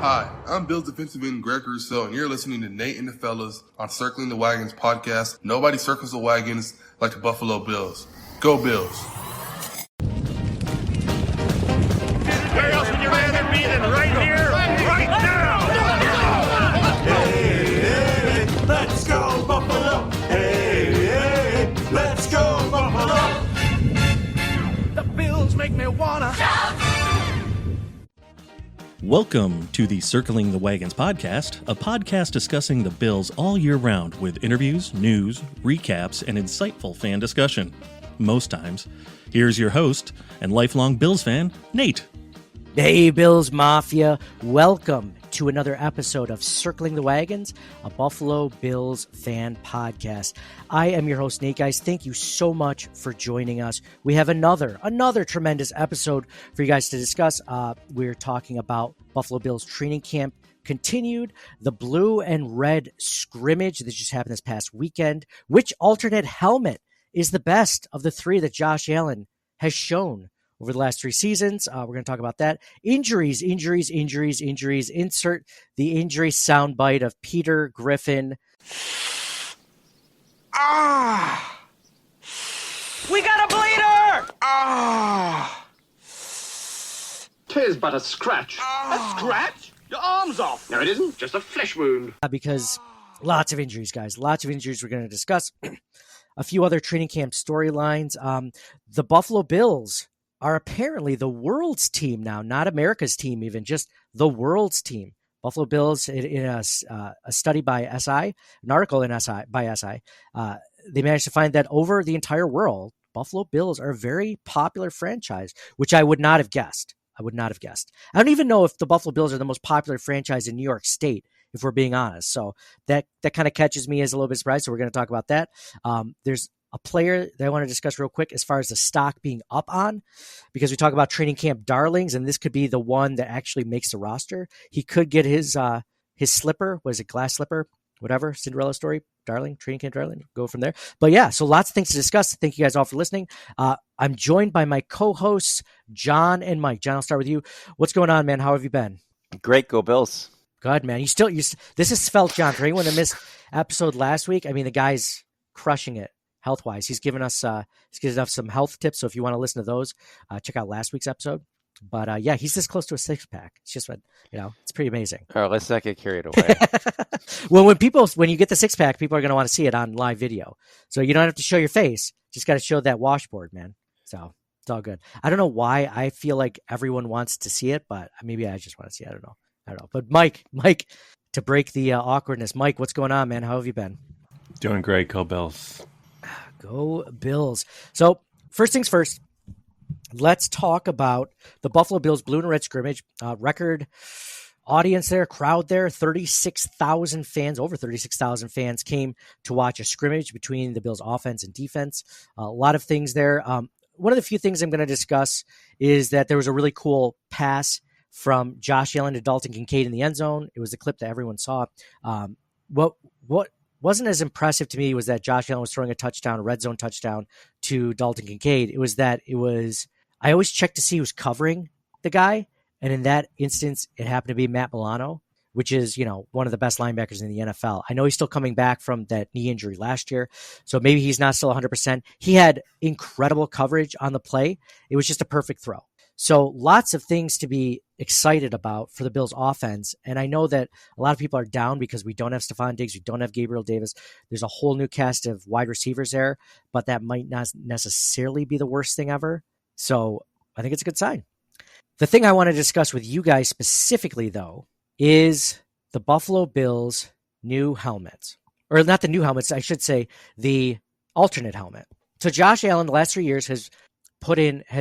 Hi, I'm Bills defensive end Greg Rousseau, and you're listening to Nate and the Fellas on Circling the Wagons podcast. Nobody circles the wagons like the Buffalo Bills. Go Bills! Where else would you rather be than right here, right now? Hey, hey, let's go Buffalo! Hey, hey, let's go Buffalo! The Bills make me wanna shout! Welcome to the Circling the Wagons podcast, a podcast discussing the Bills all year round with interviews, news, recaps, and insightful fan discussion. Most times. Here's your host and lifelong Bills fan, Nate. Hey, Bills Mafia. Welcome to another episode of Circling the Wagons, a Buffalo Bills fan podcast. I am your host, Nate, guys. Thank you so much for joining us. We have another tremendous episode for you guys to discuss. We're talking about Buffalo Bills training camp continued, the blue and red scrimmage that just happened this past weekend. Which alternate helmet is the best of the three that Josh Allen has shown over the last three seasons? We're going to talk about that. Injuries. Insert the injury soundbite of Peter Griffin. We got a bleeder! Tis but a scratch. A scratch? Your arm's off. No, it isn't. Just a flesh wound. Because lots of injuries, guys. Lots of injuries we're going to discuss. A few other training camp storylines. The Buffalo Bills are apparently the world's team now, not America's team even, just the world's team. Buffalo Bills, in a study by SI, an article in SI by SI, they managed to find that over the entire world, Buffalo Bills are a very popular franchise, which I would not have guessed. I don't even know if the Buffalo Bills are the most popular franchise in New York State, if we're being honest. So that kind of catches me as a little bit surprised. So we're going to talk about that. There's a player that I want to discuss real quick as far as the stock being up on, because we talk about training camp darlings, and this could be the one that actually makes the roster. He could get his slipper. Was it glass slipper? Whatever. Cinderella story. Darling. Training camp darling. Go from there. But yeah, so lots of things to discuss. Thank you guys all for listening. I'm joined by my co-hosts, John and Mike. John, I'll start with you. What's going on, man? How have you been? Great. Go Bills. Good, man. This is Svelte John. For anyone that missed episode last week, I mean, the guy's crushing it health-wise. He's given us some health tips. So if you want to listen to those, check out last week's episode. But yeah, he's this close to a six-pack. It's just it's pretty amazing. Oh, let's not get carried away. Well, when you get the six-pack, people are going to want to see it on live video. So you don't have to show your face. Just got to show that washboard, man. So it's all good. I don't know why I feel like everyone wants to see it, but maybe I just want to see it. I don't know. But Mike, to break the awkwardness, Mike, what's going on, man? How have you been? Doing great. Go Bills. Go Bills. So first things first, let's talk about the Buffalo Bills blue and red scrimmage. Record audience there, crowd there, 36,000 fans, over 36,000 fans came to watch a scrimmage between the Bills offense and defense. A lot of things there. One of the few things I'm going to discuss is that there was a really cool pass from Josh Allen to Dalton Kincaid in the end zone. It was the clip that everyone saw. What wasn't as impressive to me was that Josh Allen was throwing a red zone touchdown to Dalton Kincaid. I always check to see who's covering the guy. And in that instance, it happened to be Matt Milano, which is, one of the best linebackers in the NFL. I know he's still coming back from that knee injury last year, so maybe he's not still 100%. He had incredible coverage on the play. It was just a perfect throw. So lots of things to be excited about for the Bills offense. And I know that a lot of people are down because we don't have Stephon Diggs. We don't have Gabriel Davis. There's a whole new cast of wide receivers there, but that might not necessarily be the worst thing ever. So I think it's a good sign. The thing I want to discuss with you guys specifically, though, is the Buffalo Bills new helmets. Or not the new helmets, I should say the alternate helmet. So Josh Allen, the last 3 years, has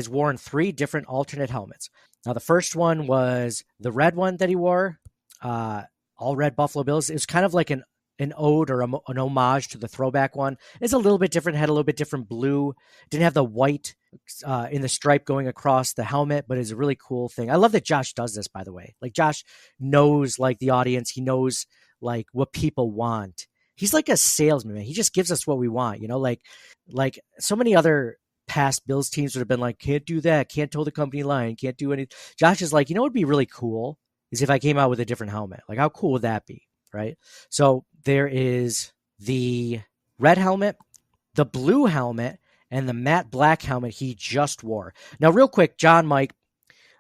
worn three different alternate helmets. Now, the first one was the red one that he wore, all red Buffalo Bills. It was kind of like an ode or an homage to the throwback one. It's a little bit different, had a little bit different blue. Didn't have the white in the stripe going across the helmet, but it's a really cool thing. I love that Josh does this, by the way. Like, Josh knows, like, the audience. He knows, like, what people want. He's like a salesman, man. He just gives us what we want, like so many other past Bills teams would have been like, can't do that, can't toe the company line, can't do anything. Josh is like, what would be really cool is if I came out with a different helmet. Like, how cool would that be, right? So there is the red helmet, the blue helmet, and the matte black helmet he just wore. Now, real quick, John, Mike,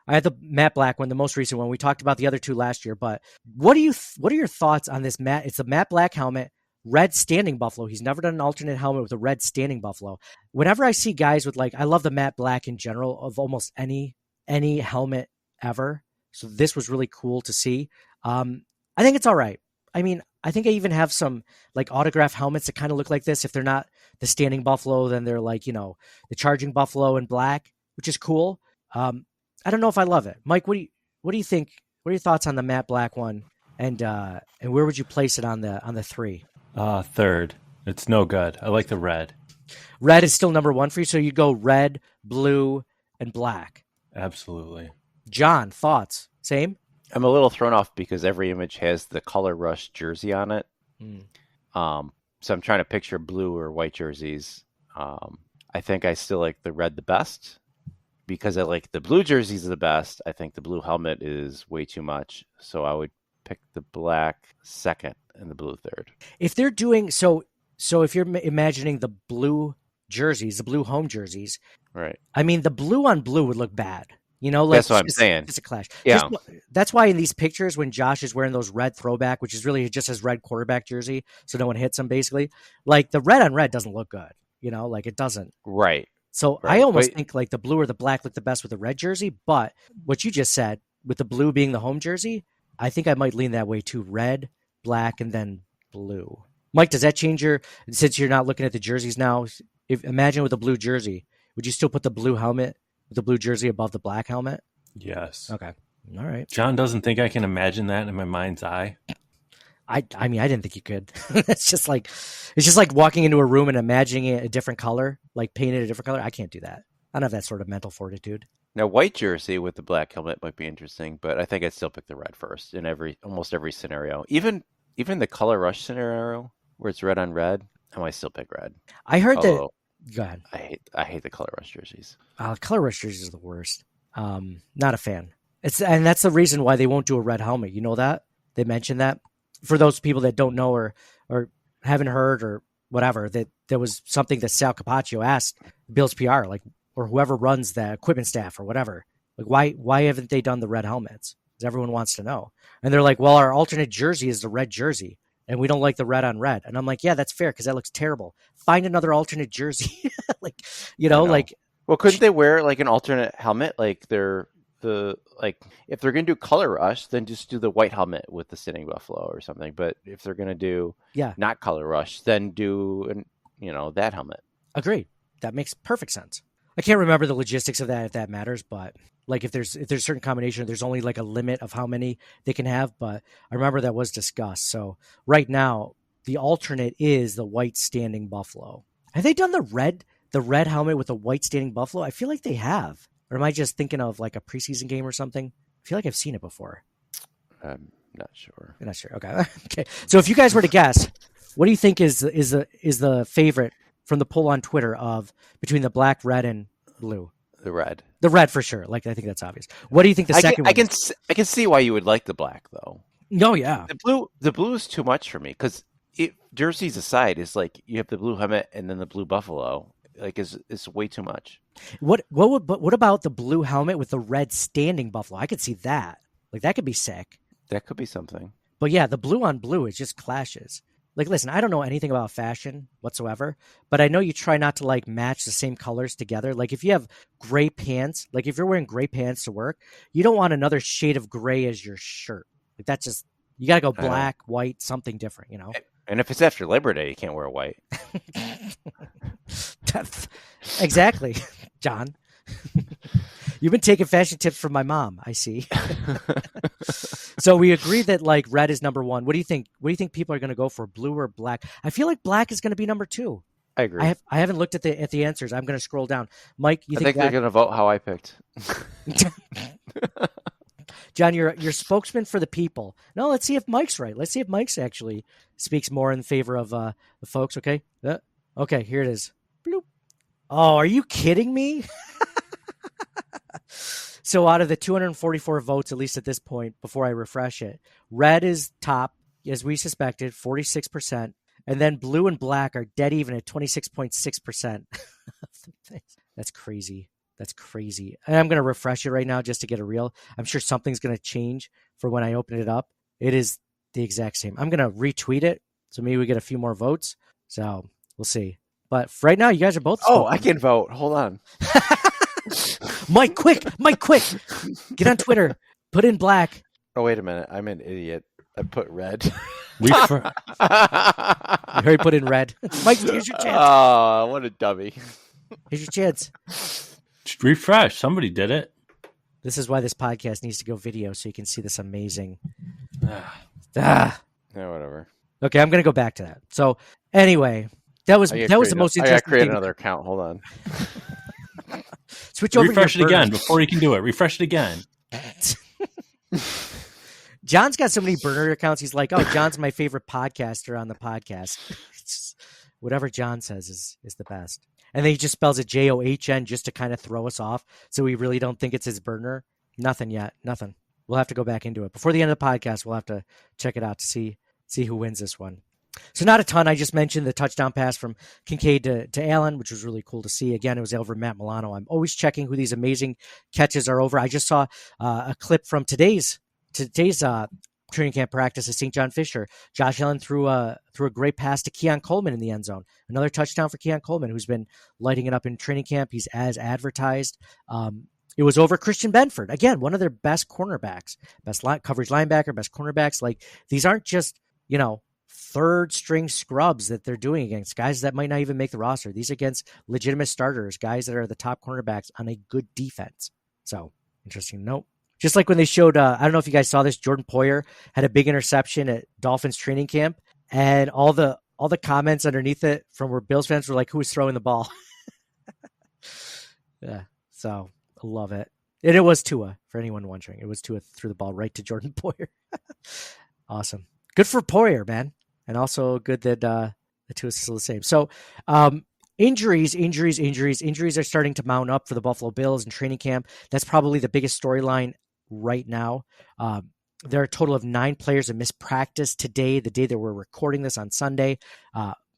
I had the matte black one, the most recent one. We talked about the other two last year, but what are your thoughts on this matte? It's a matte black helmet, red standing buffalo. He's never done an alternate helmet with a red standing buffalo. Whenever I see guys with, like, I love the matte black in general of almost any helmet ever. So this was really cool to see. I think it's all right. I mean, I think I even have some like autograph helmets that kind of look like this. If they're not the standing buffalo, then they're like, the charging buffalo in black, which is cool. I don't know if I love it. Mike, what do you think? What are your thoughts on the matte black one? And where would you place it on the three? Third. It's no good. I like the red. Red is still number one for you. So you go red, blue, and black. Absolutely. John, thoughts? Same? I'm a little thrown off because every image has the Color Rush jersey on it. So I'm trying to picture blue or white jerseys. I think I still like the red the best because I like the blue jerseys the best. I think the blue helmet is way too much. So I would pick the black second and the blue third. If they're doing so if you're imagining the blue jerseys, the blue home jerseys, right? I mean, the blue on blue would look bad. That's what I'm saying. It's a clash. Yeah. That's why in these pictures, when Josh is wearing those red throwback, which is really just his red quarterback jersey, so no one hits him, basically, like the red on red doesn't look good. Like it doesn't. Right. So right. I almost think like the blue or the black look the best with the red jersey. But what you just said, with the blue being the home jersey, I think I might lean that way too. Red, black, and then blue. Mike, does that change since you're not looking at the jerseys now, imagine with a blue jersey, would you still put the blue helmet with the blue jersey above the black helmet? Yes. Okay. All right. John doesn't think I can imagine that in my mind's eye. I mean, I didn't think you could. It's just like walking into a room and imagining it a different color, like painted a different color. I can't do that. I don't have that sort of mental fortitude. Now, white jersey with the black helmet might be interesting, but I think I'd still pick the red first in almost every scenario. Even the Color Rush scenario where it's red on red, I might still pick red. I heard that. Go ahead. I hate the Color Rush jerseys. Color Rush jerseys are the worst. Not a fan. And that's the reason why they won't do a red helmet. You know that? They mentioned that. For those people that don't know or haven't heard or whatever, that there was something that Sal Capaccio asked Bill's PR, like, or whoever runs the equipment staff or whatever, like, why haven't they done the red helmets? Because everyone wants to know. And they're like, well, our alternate jersey is the red jersey, and we don't like the red on red. And I'm like, yeah, that's fair because that looks terrible. Find another alternate jersey. Well, couldn't they wear like an alternate helmet? Like if they're going to do Color Rush, then just do the white helmet with the standing buffalo or something. But if they're going to do not Color Rush, then do that helmet. Agreed. That makes perfect sense. I can't remember the logistics of that if that matters, but like if there's a certain combination, there's only like a limit of how many they can have. But I remember that was discussed. So right now, the alternate is the white standing buffalo. Have they done the red helmet with the white standing buffalo? I feel like they have. Or am I just thinking of like a preseason game or something? I feel like I've seen it before. I'm not sure. You're not sure. Okay. Okay. So if you guys were to guess, what do you think is the favorite from the poll on Twitter of between the black, red, and blue? The red. The red for sure. Like, I think that's obvious. What do you think the second one is? I can see why you would like the black though. No, yeah. The blue is too much for me because jerseys aside is like you have the blue helmet and then the blue buffalo. Like is way too much. What about the blue helmet with the red standing buffalo? I could see that. Like that could be sick. That could be something. But yeah, the blue on blue, it just clashes. Like, listen, I don't know anything about fashion whatsoever, but I know you try not to like match the same colors together. Like if you have gray pants, like if you're wearing gray pants to work, you don't want another shade of gray as your shirt. Like that's just, you got to go black, white, something different, And if it's after Labor Day, you can't wear white. Exactly, John. You've been taking fashion tips from my mom, I see. So we agree that like red is number one. What do you think? What do you think people are going to go for, blue or black? I feel like black is going to be number two. I agree. I haven't looked at the answers. I'm going to scroll down. Mike, you think they're going to vote how I picked. John, you're spokesman for the people. No, let's see if Mike's right. Let's see if Mike's actually speaks more in favor of the folks. Okay. Okay, here it is. Bloop. Oh, are you kidding me? So out of the 244 votes, at least at this point, before I refresh it, red is top, as we suspected, 46%. And then blue and black are dead even at 26.6%. That's crazy. That's crazy. And I'm going to refresh it right now just to get a real. I'm sure something's going to change for when I open it up. It is the exact same. I'm going to retweet it. So maybe we get a few more votes. So we'll see. But for right now, you guys are both. Oh, I can vote. Hold on. Mike, quick. Get on Twitter. Put in black. Oh, wait a minute. I'm an idiot. I put red. You already put in red. Mike, here's your chance. Oh, what a dummy. Here's your chance. Just refresh. Somebody did it. This is why this podcast needs to go video so you can see this amazing. Yeah, whatever. Okay, I'm going to go back to that. So anyway, that was the most interesting. I got to create another account. Hold on. Switch over. Refresh it again before you can do it. Refresh it again. John's got so many burner accounts. He's like, oh, John's my favorite podcaster on the podcast. Whatever John says is the best. And then he just spells it John just to kind of throw us off. So we really don't think it's his burner. Nothing yet. Nothing. We'll have to go back into it. Before the end of the podcast, we'll have to check it out to see who wins this one. So not a ton. I just mentioned the touchdown pass from Kincaid to Allen, which was really cool to see. Again, it was over Matt Milano. I'm always checking who these amazing catches are over. I just saw a clip from today's training camp practice at St. John Fisher. Josh Allen threw a great pass to Keon Coleman in the end zone. Another touchdown for Keon Coleman, who's been lighting it up in training camp. He's as advertised. It was over Christian Benford. Again, one of their best cornerbacks, best coverage linebacker, best cornerbacks. Like, these aren't just, third string scrubs that they're doing against guys that might not even make the roster. These are against legitimate starters, guys that are the top cornerbacks on a good defense. So interesting note. Just like when they showed, I don't know if you guys saw this, Jordan Poyer had a big interception at Dolphins training camp, and all the comments underneath it from where Bills fans were like, "Who was throwing the ball?" Yeah, so I love it. And it was Tua, for anyone wondering. It was Tua threw the ball right to Jordan Poyer. Awesome, good for Poyer, man, and also good that the Tua is still the same. So. Injuries are starting to mount up for the Buffalo Bills in training camp. That's probably the biggest storyline right now. There are a total of 9 players that missed practice today, the day that we're recording this on Sunday.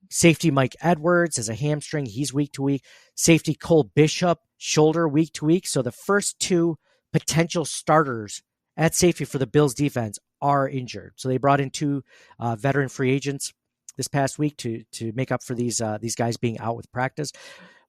Safety Mike Edwards has a hamstring. He's week to week. Safety Cole Bishop, shoulder, week to week. So the first 2 potential starters at safety for the Bills defense are injured. So they brought in 2 veteran free agents this past week to make up for these guys being out with practice.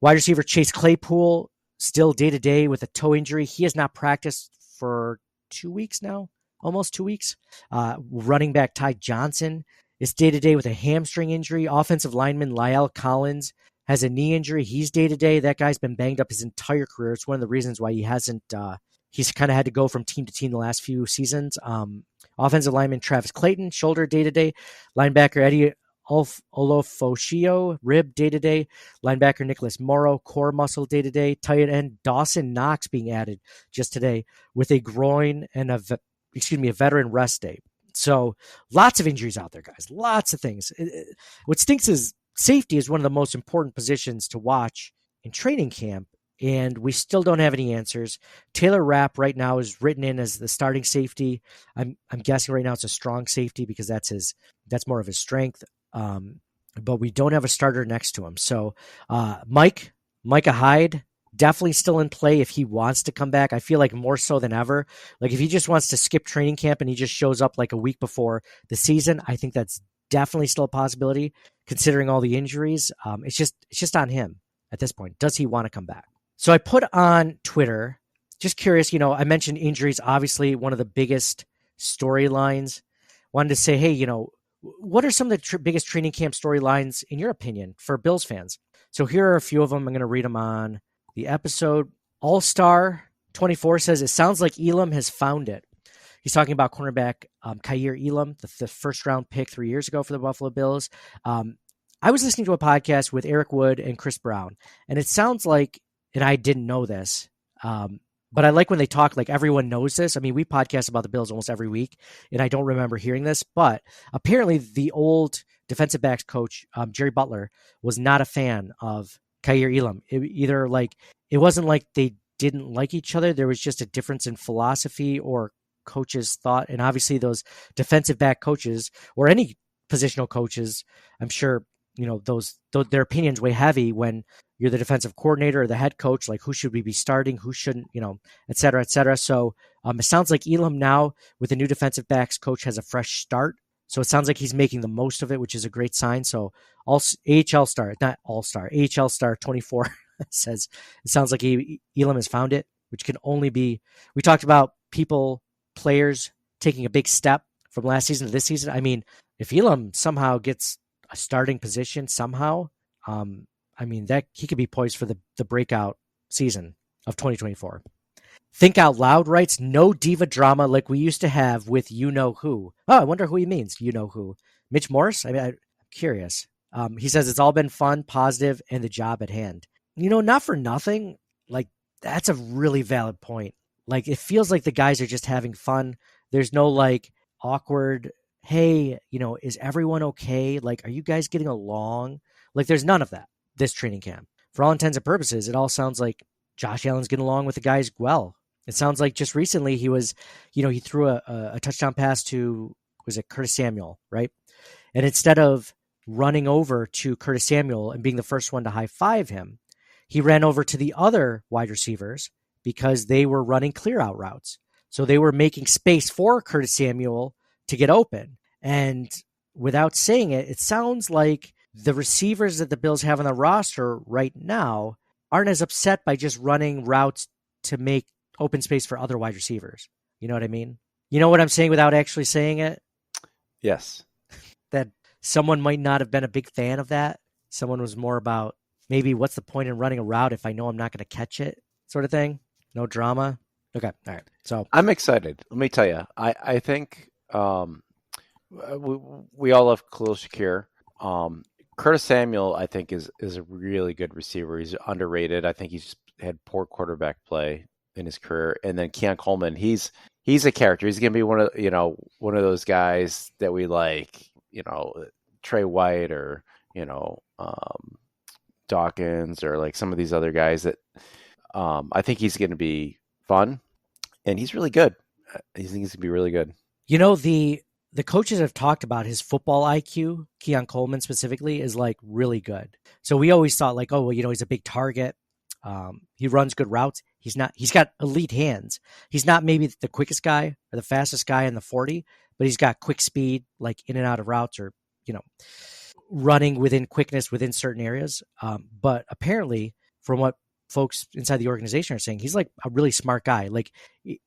Wide receiver Chase Claypool still day-to-day with a toe injury. He has not practiced for 2 weeks now, almost 2 weeks. Running back Ty Johnson is day-to-day with a hamstring injury. Offensive lineman Lyle Collins has a knee injury. He's day-to-day. That guy's been banged up his entire career. It's one of the reasons why he hasn't he's kind of had to go from team to team the last few seasons. Offensive lineman Travis Clayton, shoulder day-to-day. Linebacker Eddie Olofoshio, rib day-to-day. Linebacker Nicholas Morrow, core muscle day-to-day. Tight end Dawson Knox being added just today with a groin and a veteran rest day. So lots of injuries out there, guys. Lots of things. What stinks is safety is one of the most important positions to watch in training camp, and we still don't have any answers. Taylor Rapp right now is written in as the starting safety. I'm guessing right now it's a strong safety because that's more of his strength. But we don't have a starter next to him. So Micah Hyde, definitely still in play if he wants to come back. I feel like more so than ever. Like if he just wants to skip training camp and he just shows up like a week before the season, I think that's definitely still a possibility considering all the injuries. It's just on him at this point. Does he want to come back? So I put on Twitter, just curious, I mentioned injuries, obviously one of the biggest storylines. Wanted to say, hey, what are some of the biggest training camp storylines, in your opinion, for Bills fans? So here are a few of them. I'm going to read them on the episode. All-Star 24 says, it sounds like Elam has found it. He's talking about cornerback Kaiir Elam, the first-round pick 3 years ago for the Buffalo Bills. I was listening to a podcast with Eric Wood and Chris Brown, and it sounds like, and I didn't know this, but I like when they talk like everyone knows this. I mean, we podcast about the Bills almost every week, and I don't remember hearing this, but apparently the old defensive backs coach, Jerry Butler, was not a fan of Kaiir Elam. It wasn't like they didn't like each other. There was just a difference in philosophy or coaches' thought. And obviously those defensive back coaches or any positional coaches, I'm sure, their opinions weigh heavy when you're the defensive coordinator or the head coach, like who should we be starting, who shouldn't, et cetera, et cetera. So it sounds like Elam now with the new defensive backs coach has a fresh start. So it sounds like he's making the most of it, which is a great sign. So AHL star, not all-star, AHL star 24 says it sounds like Elam has found it, which can only be, we talked about players taking a big step from last season to this season. I mean, if Elam somehow gets a starting position somehow, that he could be poised for the breakout season of 2024. Think Out Loud writes, no diva drama like we used to have with you-know-who. Oh, I wonder who he means, you-know-who. Mitch Morse? I'm curious. He says it's all been fun, positive, and the job at hand. Not for nothing, like, that's a really valid point. Like, it feels like the guys are just having fun. There's no, like, awkward, hey, is everyone okay? Like, are you guys getting along? Like, there's none of that this training camp. For all intents and purposes, it all sounds like Josh Allen's getting along with the guys well. It sounds like just recently he was, he threw a touchdown pass to, was it Curtis Samuel, right? And instead of running over to Curtis Samuel and being the first one to high five him, he ran over to the other wide receivers because they were running clear out routes. So they were making space for Curtis Samuel to get open. And without saying it, it sounds like the receivers that the Bills have on the roster right now aren't as upset by just running routes to make open space for other wide receivers. You know what I mean? You know what I'm saying without actually saying it? Yes. That someone might not have been a big fan of that. Someone was more about maybe what's the point in running a route if I know I'm not going to catch it sort of thing. No drama. Okay. All right. So I'm excited. Let me tell you, I think we all love Khalil Shakir. Curtis Samuel, I think, is a really good receiver. He's underrated. I think he's had poor quarterback play in his career. And then Keon Coleman, he's a character. He's going to be one of those guys that we like, Trey White or, Dawkins or like some of these other guys that I think he's going to be fun and he's really good. I think he's going to be really good. The coaches have talked about his football IQ, Keon Coleman specifically, is like really good. So we always thought like, oh, well, he's a big target. He runs good routes. He's got elite hands. He's not maybe the quickest guy or the fastest guy in the 40, but he's got quick speed, like in and out of routes or, running within quickness within certain areas. But apparently from what folks inside the organization are saying, he's like a really smart guy. Like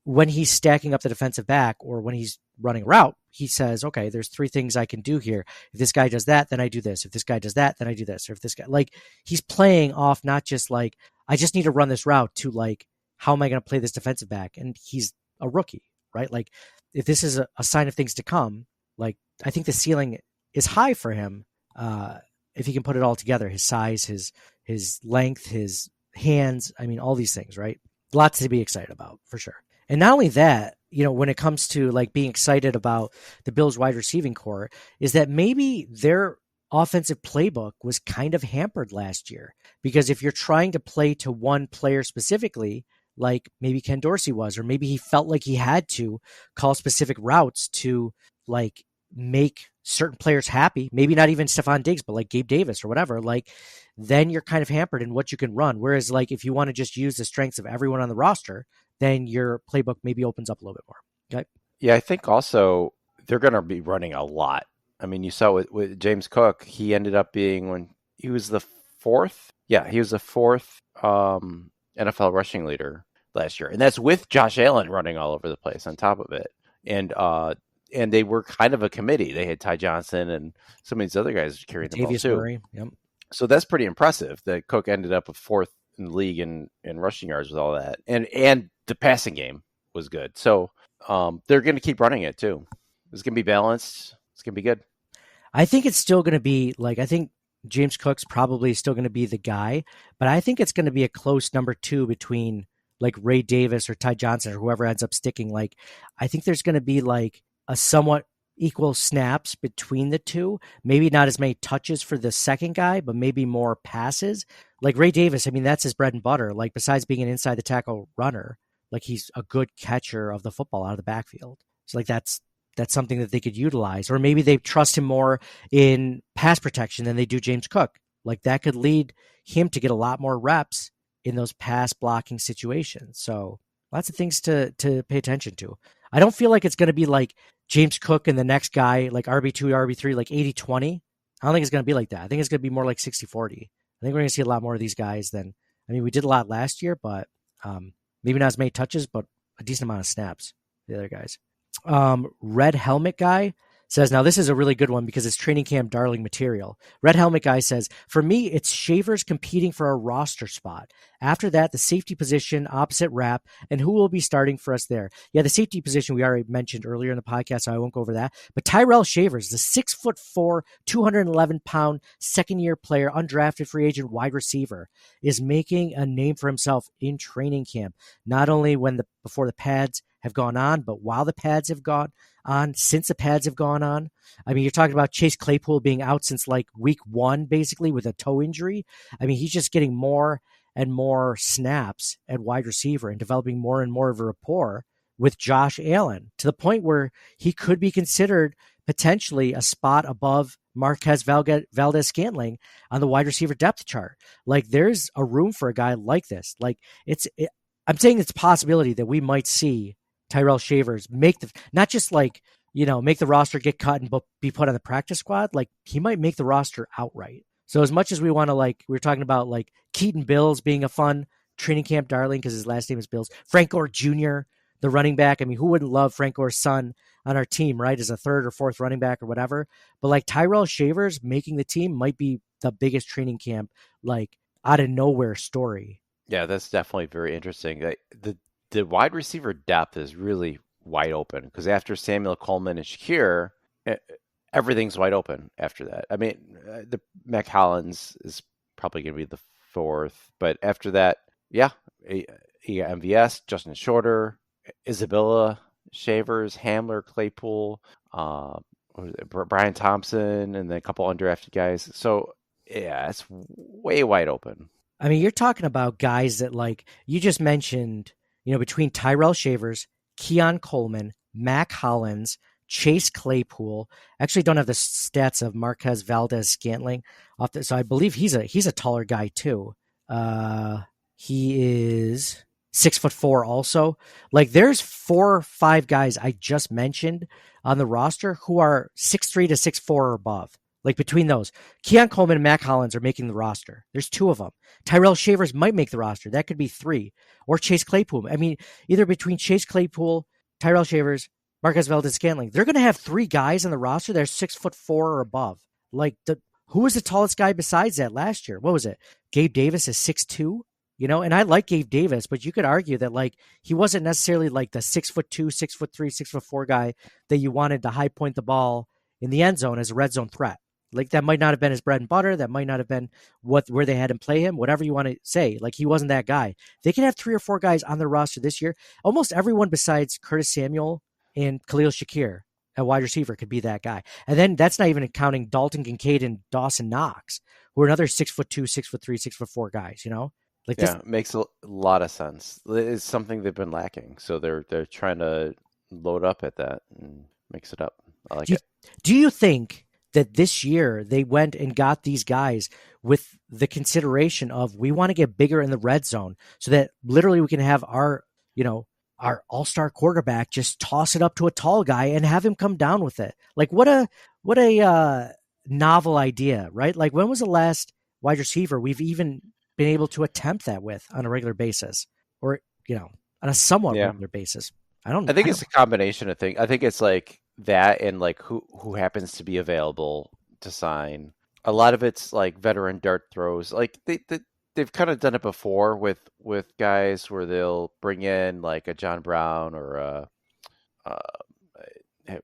when he's stacking up the defensive back or when he's running a route, he says, okay, there's 3 things I can do here. If this guy does that, then I do this. If this guy does that, then I do this. Or if this guy, like, he's playing off not just like, I just need to run this route to like, how am I going to play this defensive back? And he's a rookie, right? Like if this is a sign of things to come, like I think the ceiling is high for him. If he can put it all together, his size, his length, his hands, I mean, all these things, right? Lots to be excited about for sure. And not only that, when it comes to like being excited about the Bills wide receiving core is that maybe their offensive playbook was kind of hampered last year because if you're trying to play to one player specifically, like maybe Ken Dorsey was, or maybe he felt like he had to call specific routes to like make certain players happy, maybe not even Stephon Diggs, but like Gabe Davis or whatever, like then you're kind of hampered in what you can run. Whereas like if you want to just use the strengths of everyone on the roster, then your playbook maybe opens up a little bit more. Okay. Yeah, I think also they're going to be running a lot. I mean, you saw with James Cook, he ended up being when he was the 4th. Yeah, he was the 4th NFL rushing leader last year. And that's with Josh Allen running all over the place on top of it. And they were kind of a committee. They had Ty Johnson and some of these other guys carrying the ball too. Murray. Yep. So that's pretty impressive that Cook ended up a 4th in the league in rushing yards with all that. And the passing game was good. So they're going to keep running it too. It's going to be balanced. It's going to be good. I think it's still going to be like, I think James Cook's probably still going to be the guy, but I think it's going to be a close number 2 between like Ray Davis or Ty Johnson or whoever ends up sticking. Like, I think there's going to be like a somewhat equal snaps between the two. Maybe not as many touches for the second guy, but maybe more passes. Like Ray Davis, I mean, that's his bread and butter. Like besides being an inside the tackle runner, like he's a good catcher of the football out of the backfield. So like that's something that they could utilize. Or maybe they trust him more in pass protection than they do James Cook. Like that could lead him to get a lot more reps in those pass blocking situations. So lots of things to pay attention to. I don't feel like it's going to be like James Cook and the next guy, like RB2, RB3, like 80-20. I don't think it's going to be like that. I think it's going to be more like 60-40. I think we're going to see a lot more of these guys than, I mean, we did a lot last year, but maybe not as many touches, but a decent amount of snaps. The other guys. Red Helmet Guy says, now this is a really good one because it's training camp darling material. Red Helmet Guy says, for me, it's Shavers competing for a roster spot. After that, the safety position opposite Rapp, and who will be starting for us there? Yeah, the safety position we already mentioned earlier in the podcast, so I won't go over that. But Tyrell Shavers, the 6'4", 211-pound second-year player, undrafted free agent wide receiver, is making a name for himself in training camp. Not only before the pads have gone on, but while the pads have gone on, since the pads have gone on. I mean, you're talking about Chase Claypool being out since like week 1, basically, with a toe injury. I mean, he's just getting more and more snaps at wide receiver and developing more and more of a rapport with Josh Allen to the point where he could be considered potentially a spot above Marquez Valdez-Scantling on the wide receiver depth chart. Like there's a room for a guy like this. Like I'm saying it's a possibility that we might see Tyrell Shavers make not just like, make the roster, get cut and be put on the practice squad. Like he might make the roster outright. So as much as we want to, like, we were talking about like Keaton Bills being a fun training camp darling because his last name is Bills, Frank Gore Jr., the running back. I mean, who wouldn't love Frank Gore's son on our team, right? As a third or fourth running back or whatever. But like Tyrell Shavers making the team might be the biggest training camp, like out of nowhere story. Yeah, that's definitely very interesting. The wide receiver depth is really wide open because after Samuel Coleman and Shakir, everything's wide open after that. I mean, the Mac Hollins is probably going to be the fourth, but after that, yeah, you got MVS, Justin Shorter, Isabella, Shavers, Hamler, Claypool, Brian Thompson, and then a couple undrafted guys. So yeah, it's way wide open. I mean, you're talking about guys that, like you just mentioned, between Tyrell Shavers, Keon Coleman, Mac Hollins, Chase Claypool. Actually, don't have the stats of Marquez Valdez-Scantling so I believe he's a taller guy too. He is 6'4" also. Like there's 4 or 5 guys I just mentioned on the roster who are 6'3" to 6'4" or above. Like between those, Keon Coleman and Mac Hollins are making the roster. There's 2 of them. Tyrell Shavers might make the roster. That could be 3. Or Chase Claypool. I mean, either between Chase Claypool, Tyrell Shavers, Marquez Valdez-Scantling, they're going to have 3 guys on the roster that are 6'4" or above. Like who was the tallest guy besides that last year? What was it? Gabe Davis is 6'2". And I like Gabe Davis, but you could argue that like he wasn't necessarily like the 6'2", 6'3", 6'4" guy that you wanted to high point the ball in the end zone as a red zone threat. Like that might not have been his bread and butter. That might not have been where they had him play him, whatever you want to say. Like he wasn't that guy. They can have 3 or 4 guys on their roster this year. Almost everyone besides Curtis Samuel and Khalil Shakir at wide receiver could be that guy. And then that's not even counting Dalton Kincaid and Dawson Knox, who are another 6'2", 6'3", 6'4" guys, Like yeah, it makes a lot of sense. It's something they've been lacking. So they're trying to load up at that and mix it up. I like it. Do you think that this year they went and got these guys with the consideration of we want to get bigger in the red zone so that literally we can have our all-star quarterback just toss it up to a tall guy and have him come down with it? Like what a novel idea, right? Like when was the last wide receiver we've even been able to attempt that with on a regular basis or, on a somewhat regular basis? I think it's a combination of things. I think it's like that and like who happens to be available to sign. A lot of it's like veteran dart throws. Like they've kind of done it before with guys where they'll bring in like a John Brown or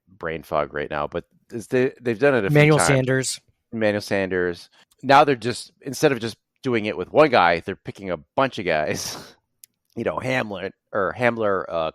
brain fog right now, but they've done it a few times. Emmanuel Sanders. Now they're just, instead of just doing it with one guy, they're picking a bunch of guys. Hamler,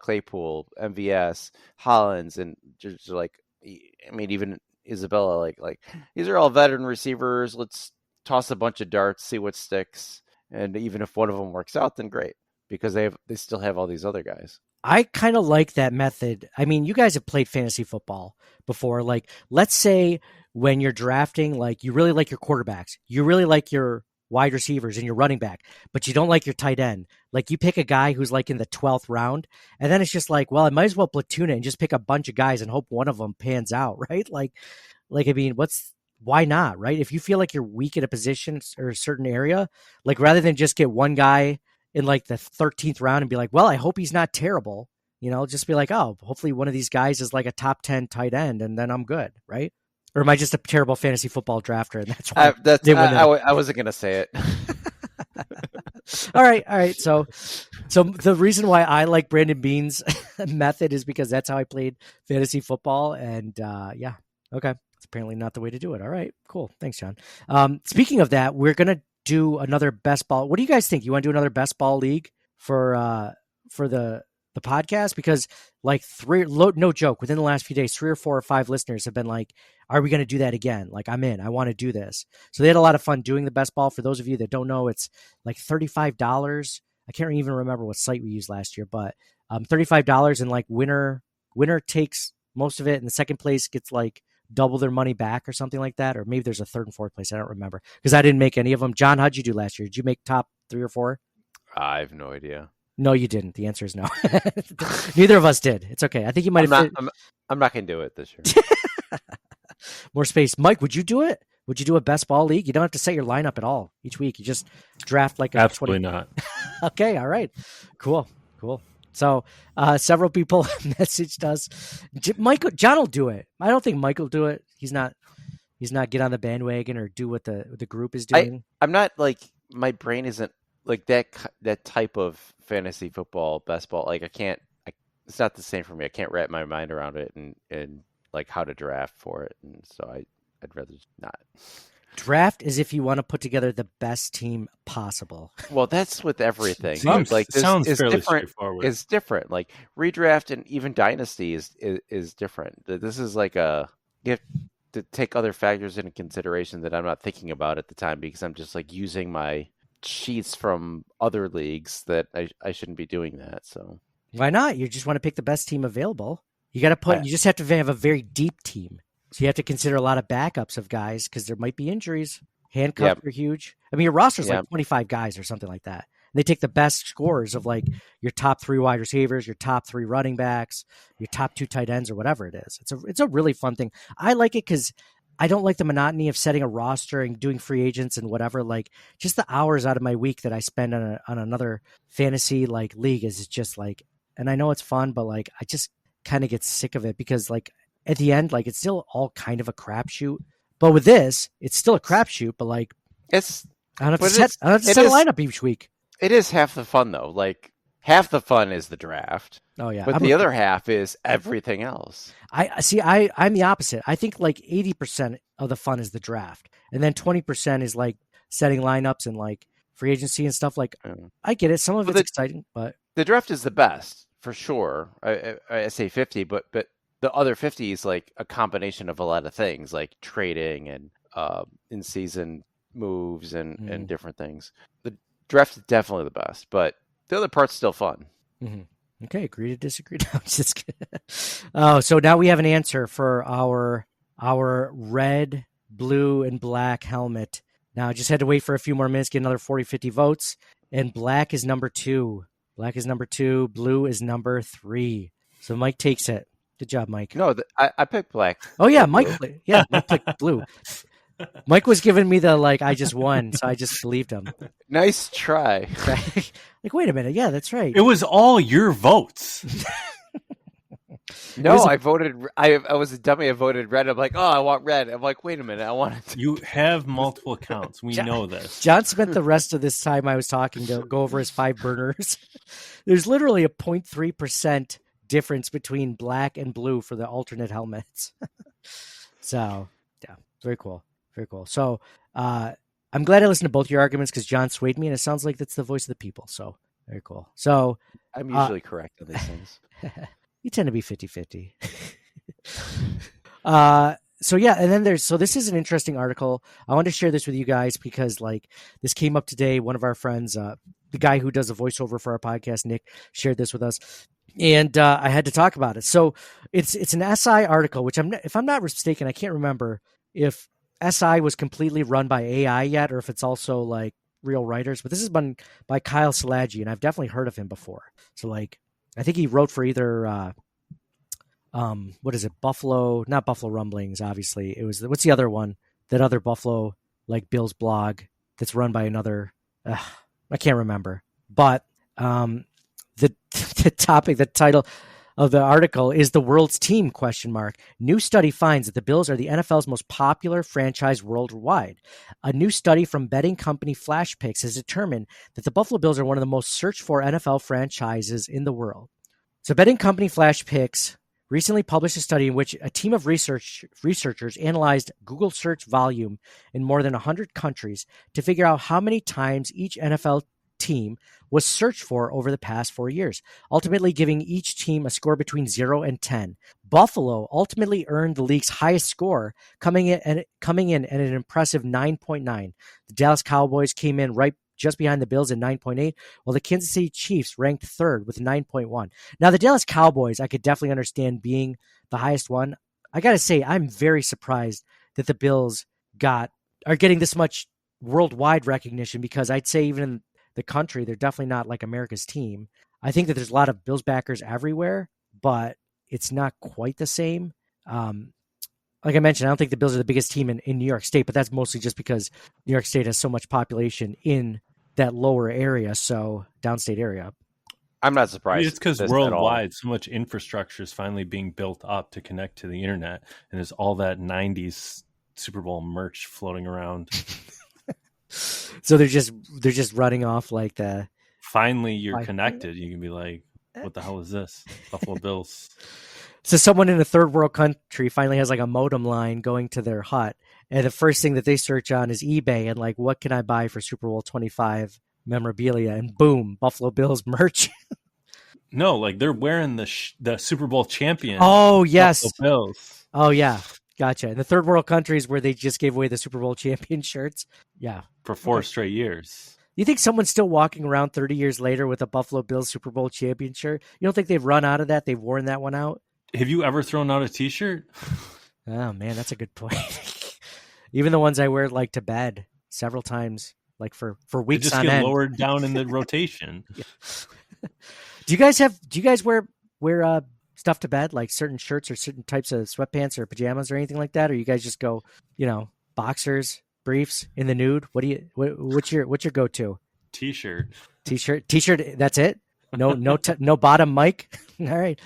Claypool, MVS, Hollins, and just like I mean, even Isabella, like these are all veteran receivers. Let's toss a bunch of darts, see what sticks, and even if one of them works out, then great, because they still have all these other guys. I kind of like that method. I mean, you guys have played fantasy football before. Like, let's say when you're drafting, like you really like your quarterbacks, you really like your wide receivers and your running back, but you don't like your tight end. Like you pick a guy who's like in the 12th round, and then it's just like, well, I might as well platoon it and just pick a bunch of guys and hope one of them pans out, right? Like I mean, why not, right? If you feel like you're weak at a position or a certain area, like rather than just get one guy in like the 13th round and be like, well, I hope he's not terrible, just be like, oh, hopefully one of these guys is like a top 10 tight end and then I'm good, right? Or am I just a terrible fantasy football drafter? And that's why I wasn't going to say it. All right. So the reason why I like Brandon Bean's method is because that's how I played fantasy football. And yeah, okay. It's apparently not the way to do it. All right, cool. Thanks, John. Speaking of that, we're going to do another best ball. What do you guys think? You want to do another best ball league for the podcast? Because like no joke, within the last few days, 3 or 4 or 5 listeners have been like, are we going to do that again? Like, I'm in, I want to do this. So they had a lot of fun doing the best ball. For those of you that don't know, it's like $35. I can't even remember what site we used last year, but $35, and like winner takes most of it. And the second place gets like double their money back or something like that. Or maybe there's a third and fourth place. I don't remember because I didn't make any of them. John, how'd you do last year? Did you make top 3 or 4? I have no idea. No, you didn't. The answer is no. Neither of us did. It's okay. I think you might have. I'm not going to do it this year. More space. Mike, would you do it? Would you do a best ball league? You don't have to set your lineup at all each week. You just draft like a absolutely 20... not. Okay. All right. Cool. So several people messaged us. John will do it. I don't think Mike will do it. He's not get on the bandwagon or do what the group is doing. I'm not like, my brain isn't like that type of fantasy football, best ball. Like it's not the same for me. I can't wrap my mind around it and like how to draft for it. And so I'd rather not. Draft is if you want to put together the best team possible. Well, that's with everything. Sounds fairly different. straightforward. It's different. Like redraft and even dynasty is different. This is like you have to take other factors into consideration that I'm not thinking about at the time because I'm just like using my sheets from other leagues that I shouldn't be doing that. So why not? You just want to pick the best team available. You just have to have a very deep team. So you have to consider a lot of backups of guys because there might be injuries. Handcuffs are huge. I mean, your roster's like 25 guys or something like that. And they take the best scores of like your top 3 wide receivers, your top 3 running backs, your top 2 tight ends, or whatever it is. It's a really fun thing. I like it because I don't like the monotony of setting a roster and doing free agents and whatever. Like just the hours out of my week that I spend on another fantasy like league is just like, and I know it's fun, but like I just kind of get sick of it because like at the end, like it's still all kind of a crapshoot. But with this, it's still a crapshoot. But like I don't have to set a lineup each week. It is half the fun though. Like half the fun is the draft. Oh yeah, but the other half is everything else. I'm the opposite. I think like 80% of the fun is the draft, and then 20% is like setting lineups and like free agency and stuff. Like I get it. Some of it's exciting, but the draft is the best for sure. I say 50, but the other 50 is like a combination of a lot of things, like trading and in season moves and different things. The draft is definitely the best, but the other part's still fun. Mm-hmm. Okay, agree to disagree. No, I'm just kidding. Oh, so now we have an answer for our red, blue, and black helmet. Now I just had to wait for a few more minutes, get another 40, 50 votes, and black is number 2. Black is number 2. Blue is number 3. So Mike takes it. Good job, Mike. No, I picked black. Oh yeah, Mike picked blue. Mike was giving me the like I just won, so I just believed him. Nice try. Like, wait a minute. Yeah, that's right. It was all your votes. No, I voted. I was a dummy. I voted red. I'm like, oh, I want red. I'm like, wait a minute. I want it. You have multiple accounts. We know this. John spent the rest of this time I was talking to go over his 5 burners. There's literally a 0.3% difference between black and blue for the alternate helmets. So, yeah, very cool. Very cool. So, I'm glad I listened to both your arguments because John swayed me, and it sounds like that's the voice of the people. So, very cool. So, I'm usually correct on these things. You tend to be 50-50. So yeah, and then this is an interesting article. I wanted to share this with you guys because like this came up today. One of our friends, the guy who does a voiceover for our podcast, Nick, shared this with us, and I had to talk about it. So it's an SI article, which if I'm not mistaken, I can't remember if SI was completely run by AI yet, or if it's also like real writers. But this is by Kyle Salagi, and I've definitely heard of him before. So like, I think he wrote for either. What is it? Not Buffalo Rumblings, obviously. It was, what's the other one? That other Buffalo, like Bill's blog that's run by another, I can't remember. But the title of the article is "The World's Team?" ? New study finds that the Bills are the NFL's most popular franchise worldwide. A new study from betting company Flash Picks has determined that the Buffalo Bills are one of the most searched for NFL franchises in the world. So betting company Flash Picks recently published a study in which a team of researchers analyzed Google search volume in more than 100 countries to figure out how many times each NFL team was searched for over the past 4 years, ultimately giving each team a score between 0 and 10. Buffalo ultimately earned the league's highest score, coming in at an impressive 9.9. The Dallas Cowboys came in right just behind the Bills at 9.8, while the Kansas City Chiefs ranked third with 9.1. Now, the Dallas Cowboys, I could definitely understand being the highest one. I got to say, I'm very surprised that the Bills are getting this much worldwide recognition, because I'd say even in the country, they're definitely not like America's team. I think that there's a lot of Bills backers everywhere, but it's not quite the same. Like I mentioned, I don't think the Bills are the biggest team in New York State, but that's mostly just because New York State has so much population in that lower area, so downstate area. I'm not surprised. It's because worldwide, so much infrastructure is finally being built up to connect to the internet, and there's all that 90s Super Bowl merch floating around. So they're just running off like the. Finally, you're connected. You can be like, "What the hell is this? Buffalo Bills." So someone in a third world country finally has like a modem line going to their hut, and the first thing that they search on is eBay and like, what can I buy for Super Bowl 25 memorabilia? And boom, Buffalo Bills merch. No, like they're wearing the Super Bowl champion. Oh yes, Buffalo Bills. Oh yeah, gotcha. In the third world countries where they just gave away the Super Bowl champion shirts. Yeah, for 4 straight years. You think someone's still walking around 30 years later with a Buffalo Bills Super Bowl champion shirt? You don't think they've run out of that? They've worn that one out? Have you ever thrown out a T-shirt? Oh man, that's a good point. Even the ones I wear like to bed several times, like for weeks just on get end. Lowered down in the rotation. Do you guys wear stuff to bed, like certain shirts or certain types of sweatpants or pajamas or anything like that? Or you guys just go, boxers, briefs in the nude? What's your go-to? T-shirt. That's it. No bottom mic. All right.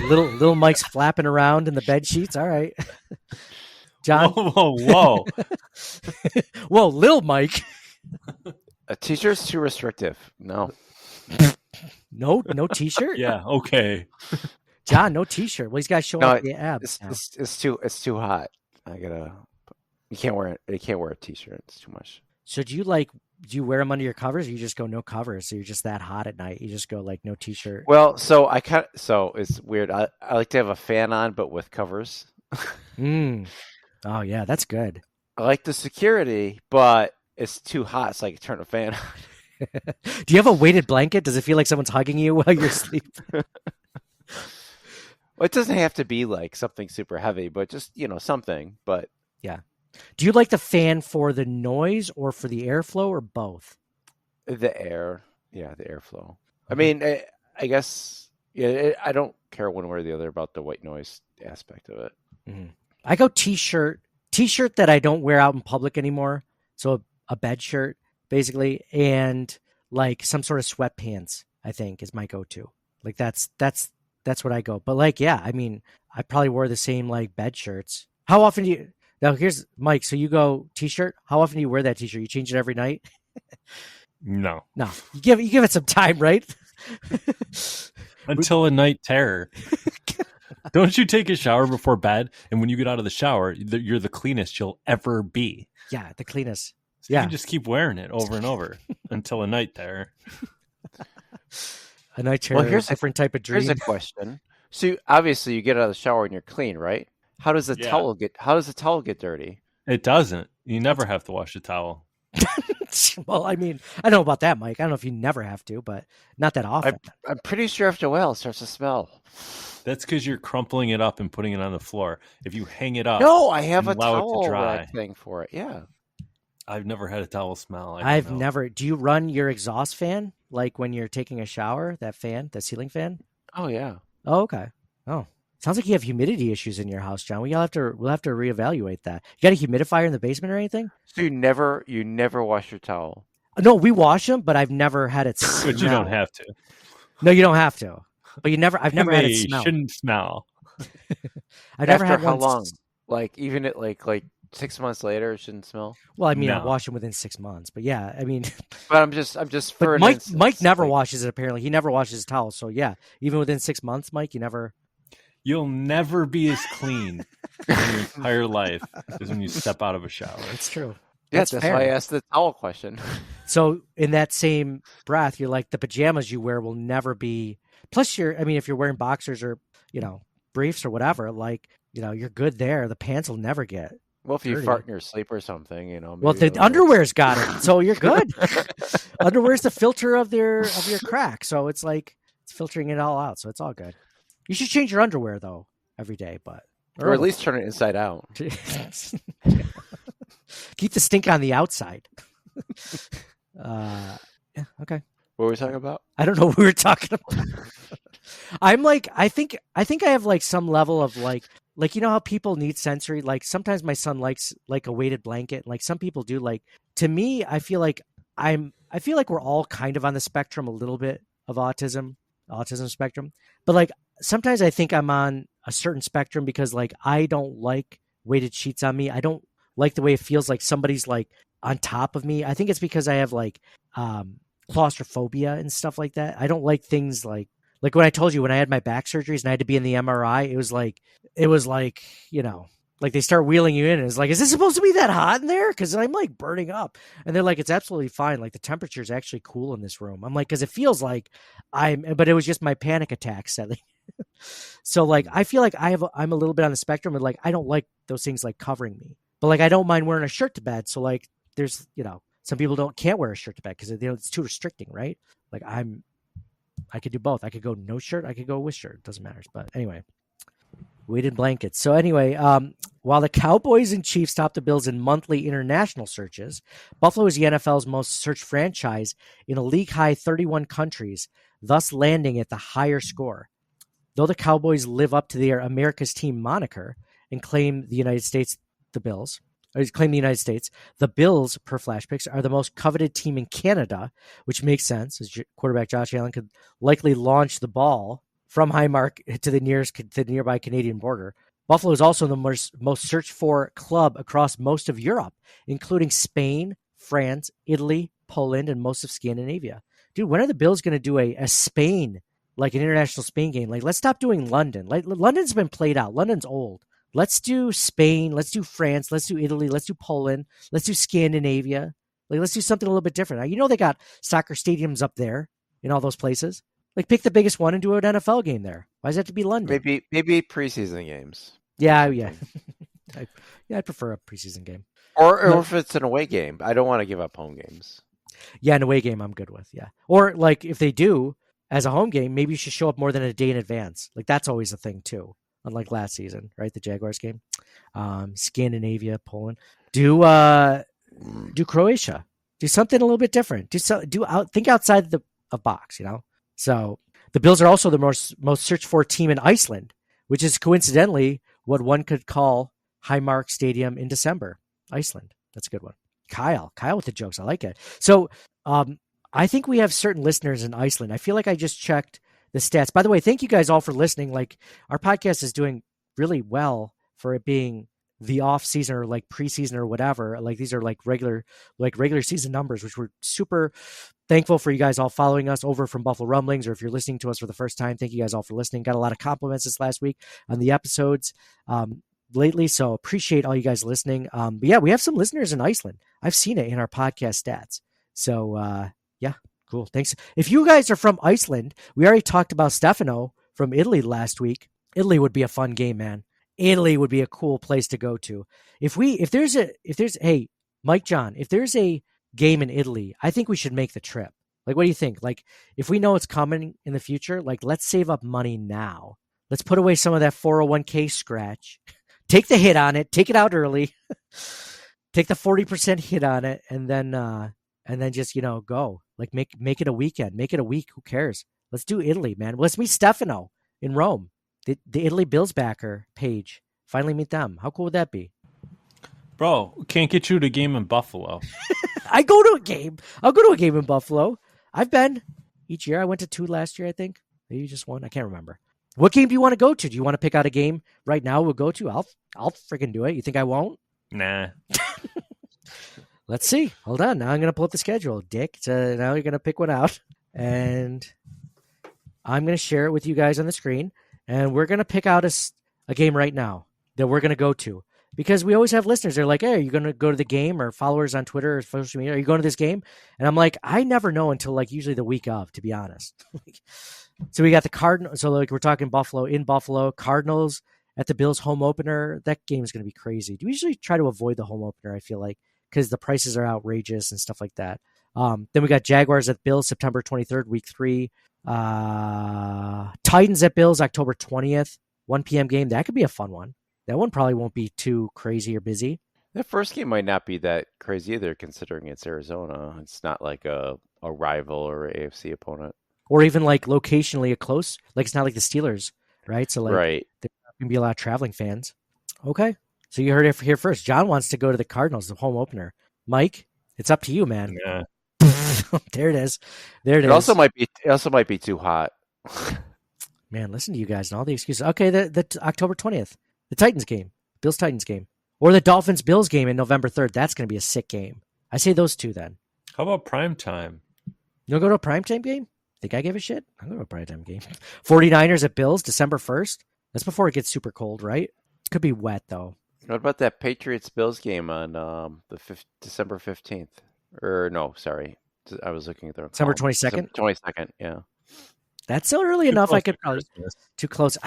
Little Mike's flapping around in the bed sheets. All right. John. Whoa. Whoa, Lil Mike. A T-shirt's too restrictive. No T-shirt. Yeah. Okay. John, no T-shirt. Well, he's got to show off the abs. It's too hot. You can't wear it. You can't wear a T-shirt. It's too much. So do you wear them under your covers, or you just go no covers? So you're just that hot at night. You just go like no T-shirt. Well, so it's weird. I like to have a fan on, but with covers. Oh yeah, that's good. I like the security, but it's too hot, so I can turn the fan on. Do you have a weighted blanket? Does it feel like someone's hugging you while you're asleep? Well, it doesn't have to be like something super heavy, but just something. But yeah. Do you like the fan for the noise or for the airflow, or both? The air, yeah, the airflow. I mean, I guess, yeah. I don't care one way or the other about the white noise aspect of it. Mm-hmm. I go T-shirt that I don't wear out in public anymore. So a bed shirt, basically, and like some sort of sweatpants, I think, is my go-to. Like that's what I go. But like, yeah, I mean, I probably wore the same like bed shirts. How often do you? Now here's Mike. So you go T-shirt. How often do you wear that T-shirt? You change it every night? No. You give it some time, right? Until a night terror. Don't you take a shower before bed? And when you get out of the shower, you're the cleanest you'll ever be. Yeah, the cleanest. So you can just keep wearing it over and over until a night terror. A night terror. Here's a different type of dream. Here's a question. So obviously you get out of the shower and you're clean, right? How does the towel get dirty? It doesn't. You never have to wash a towel. Well, I mean, I don't know about that, Mike. I don't know if you never have to, but not that often. I'm pretty sure after a while it starts to smell. That's because you're crumpling it up and putting it on the floor. If you hang it up, No, I have a allow it towel to dry. rack thing for it. Yeah. I've never had a towel smell. I've never. Do you run your exhaust fan like when you're taking a shower? That fan, that ceiling fan? Oh yeah. Oh, okay. Oh, sounds like you have humidity issues in your house, John. We'll have to reevaluate that. You got a humidifier in the basement or anything? So you never wash your towel. No, we wash them, but I've never had it smell. But you don't have to. No, you don't have to. But I've never had it smell. Shouldn't smell. I've never After had how one. long? Like even at like 6 months later, it shouldn't smell. Well, I mean, I No. wash them within 6 months, but yeah, I mean, But I'm just for but an Mike instance, never like, washes it. Apparently, he never washes his towels. So yeah, even within 6 months, Mike, you never. You'll never be as clean in your entire life as when you step out of a shower. It's true. Yeah, that's fair. why I asked the towel question. So in that same breath, you're like the pajamas you wear will never be. Plus, if you're wearing boxers or briefs or whatever, you're good there. The pants will never get. Well, if you dirty. fart in your sleep or something, Well, maybe the underwear's got it, so you're good. Underwear's the filter of your crack, so it's like it's filtering it all out, so it's all good. You should change your underwear though every day, or at least turn it inside out. Keep the stink on the outside. Yeah, okay. What were we talking about? I don't know what we were talking about. I'm like, I think I have like some level of like how people need sensory. Like sometimes my son likes like a weighted blanket. Like some people do. Like to me, I feel like we're all kind of on the spectrum a little bit of autism spectrum. But like sometimes I think I'm on a certain spectrum because like I don't like weighted sheets on me. I don't like the way it feels like somebody's like on top of me. I think it's because I have like claustrophobia and stuff like that. I don't like things like when I told you when I had my back surgeries and I had to be in the MRI, it was like like they start wheeling you in and it's like, is this supposed to be that hot in there? Because I'm like burning up. And they're like, it's absolutely fine. Like the temperature is actually cool in this room. I'm like, because it feels like but it was just my panic attack setting. So like, I feel like I'm a little bit on the spectrum and like, I don't like those things like covering me, but like, I don't mind wearing a shirt to bed. So like there's, some people can't wear a shirt to bed because it's too restricting, right? Like I could do both. I could go no shirt. I could go with shirt. It doesn't matter. But anyway, weighted blankets. So anyway, while the Cowboys and Chiefs top the Bills in monthly international searches, Buffalo is the NFL's most searched franchise in a league-high 31 countries, thus landing at the higher score. Though the Cowboys live up to their America's Team moniker and claim the United States, the Bills, per Flash Picks, are the most coveted team in Canada, which makes sense, as quarterback Josh Allen could likely launch the ball from Highmark to the nearby Canadian border. Buffalo is also the most searched for club across most of Europe, including Spain, France, Italy, Poland, and most of Scandinavia. Dude, when are the Bills going to do a Spain, like an international Spain game? Like, let's stop doing London. Like, London's been played out. London's old. Let's do Spain. Let's do France. Let's do Italy. Let's do Poland. Let's do Scandinavia. Like, let's do something a little bit different. Now, they got soccer stadiums up there in all those places. Like, pick the biggest one and do an NFL game there. Why does it have to be London? Maybe preseason games. Yeah. I'd prefer a preseason game. Or if it's an away game. I don't want to give up home games. Yeah, an away game I'm good with, yeah. Or, like, if they do, as a home game, maybe you should show up more than a day in advance. Like, that's always a thing, too. Unlike last season, right? The Jaguars game. Scandinavia, Poland. Do Croatia. Do something a little bit different. Think outside the box, So the Bills are also the most searched for team in Iceland, which is coincidentally what one could call Highmark Stadium in December. Iceland. That's a good one. Kyle with the jokes. I like it. So I think we have certain listeners in Iceland. I feel like I just checked the stats. By the way, thank you guys all for listening. Like, our podcast is doing really well for it being the off season or like preseason or whatever. Like, these are like regular season numbers, which we're super thankful for you guys all following us over from Buffalo Rumblings, or if you're listening to us for the first time, thank you guys all for listening. Got a lot of compliments this last week on the episodes lately, so appreciate all you guys listening. But yeah, we have some listeners in Iceland. I've seen it in our podcast stats. So yeah, cool. Thanks. If you guys are from Iceland, we already talked about Stefano from Italy last week. Italy would be a fun game, man. Italy would be a cool place to go to. Hey, Mike John, if there's a game in Italy, I think we should make the trip. Like, what do you think? Like, if we know it's coming in the future, like, let's save up money now. Let's put away some of that 401k scratch. Take the hit on it. Take it out early. Take the 40% hit on it, and then just go. Like, make it a weekend. Make it a week. Who cares? Let's do Italy, man. Let's meet Stefano in Rome. The Italy Bills backer page. Finally meet them. How cool would that be? Bro, can't get you to a game in Buffalo. I go to a game. I'll go to a game in Buffalo. I've been each year. I went to 2 last year, I think. Maybe just 1. I can't remember. What game do you want to go to? Do you want to pick out a game right now we'll go to? I'll freaking do it. You think I won't? Nah. Let's see. Hold on. Now I'm going to pull up the schedule, Dick. So now you're going to pick one out. And I'm going to share it with you guys on the screen. And we're going to pick out a game right now that we're going to go to. Because we always have listeners. They're like, hey, are you going to go to the game? Or followers on Twitter or social media, are you going to this game? And I'm like, I never know until like usually the week of, to be honest. So we got the Cardinals. So like we're talking Buffalo, in Buffalo. Cardinals at the Bills home opener. That game is going to be crazy. Do we usually try to avoid the home opener, I feel like, because the prices are outrageous and stuff like that. Then we got Jaguars at Bills September 23rd, week 3. Titans at Bills October 20th, 1 p.m. game. That could be a fun one. That one probably won't be too crazy or busy. The first game might not be that crazy either, considering it's Arizona. It's not like a rival or AFC opponent. Or even like locationally a close. Like it's not like the Steelers, right? So like right. There's going to be a lot of traveling fans. Okay. So you heard it here first. John wants to go to the Cardinals, the home opener. Mike, it's up to you, man. Yeah. There it is. There it is. It also might be too hot. Man, listen to you guys and all the excuses. Okay, the October 20th. The Titans game, Bills-Titans game, or the Dolphins-Bills game in November 3rd. That's going to be a sick game. I say those 2 then. How about prime time? You'll go to a primetime game? Think I give a shit? I'll go to a primetime game. 49ers at Bills, December 1st. That's before it gets super cold, right? Could be wet, though. What about that Patriots-Bills game on December 15th? Or no, sorry. I was looking at the December 22nd? 22nd, yeah. That's still early enough. I could probably... Too close.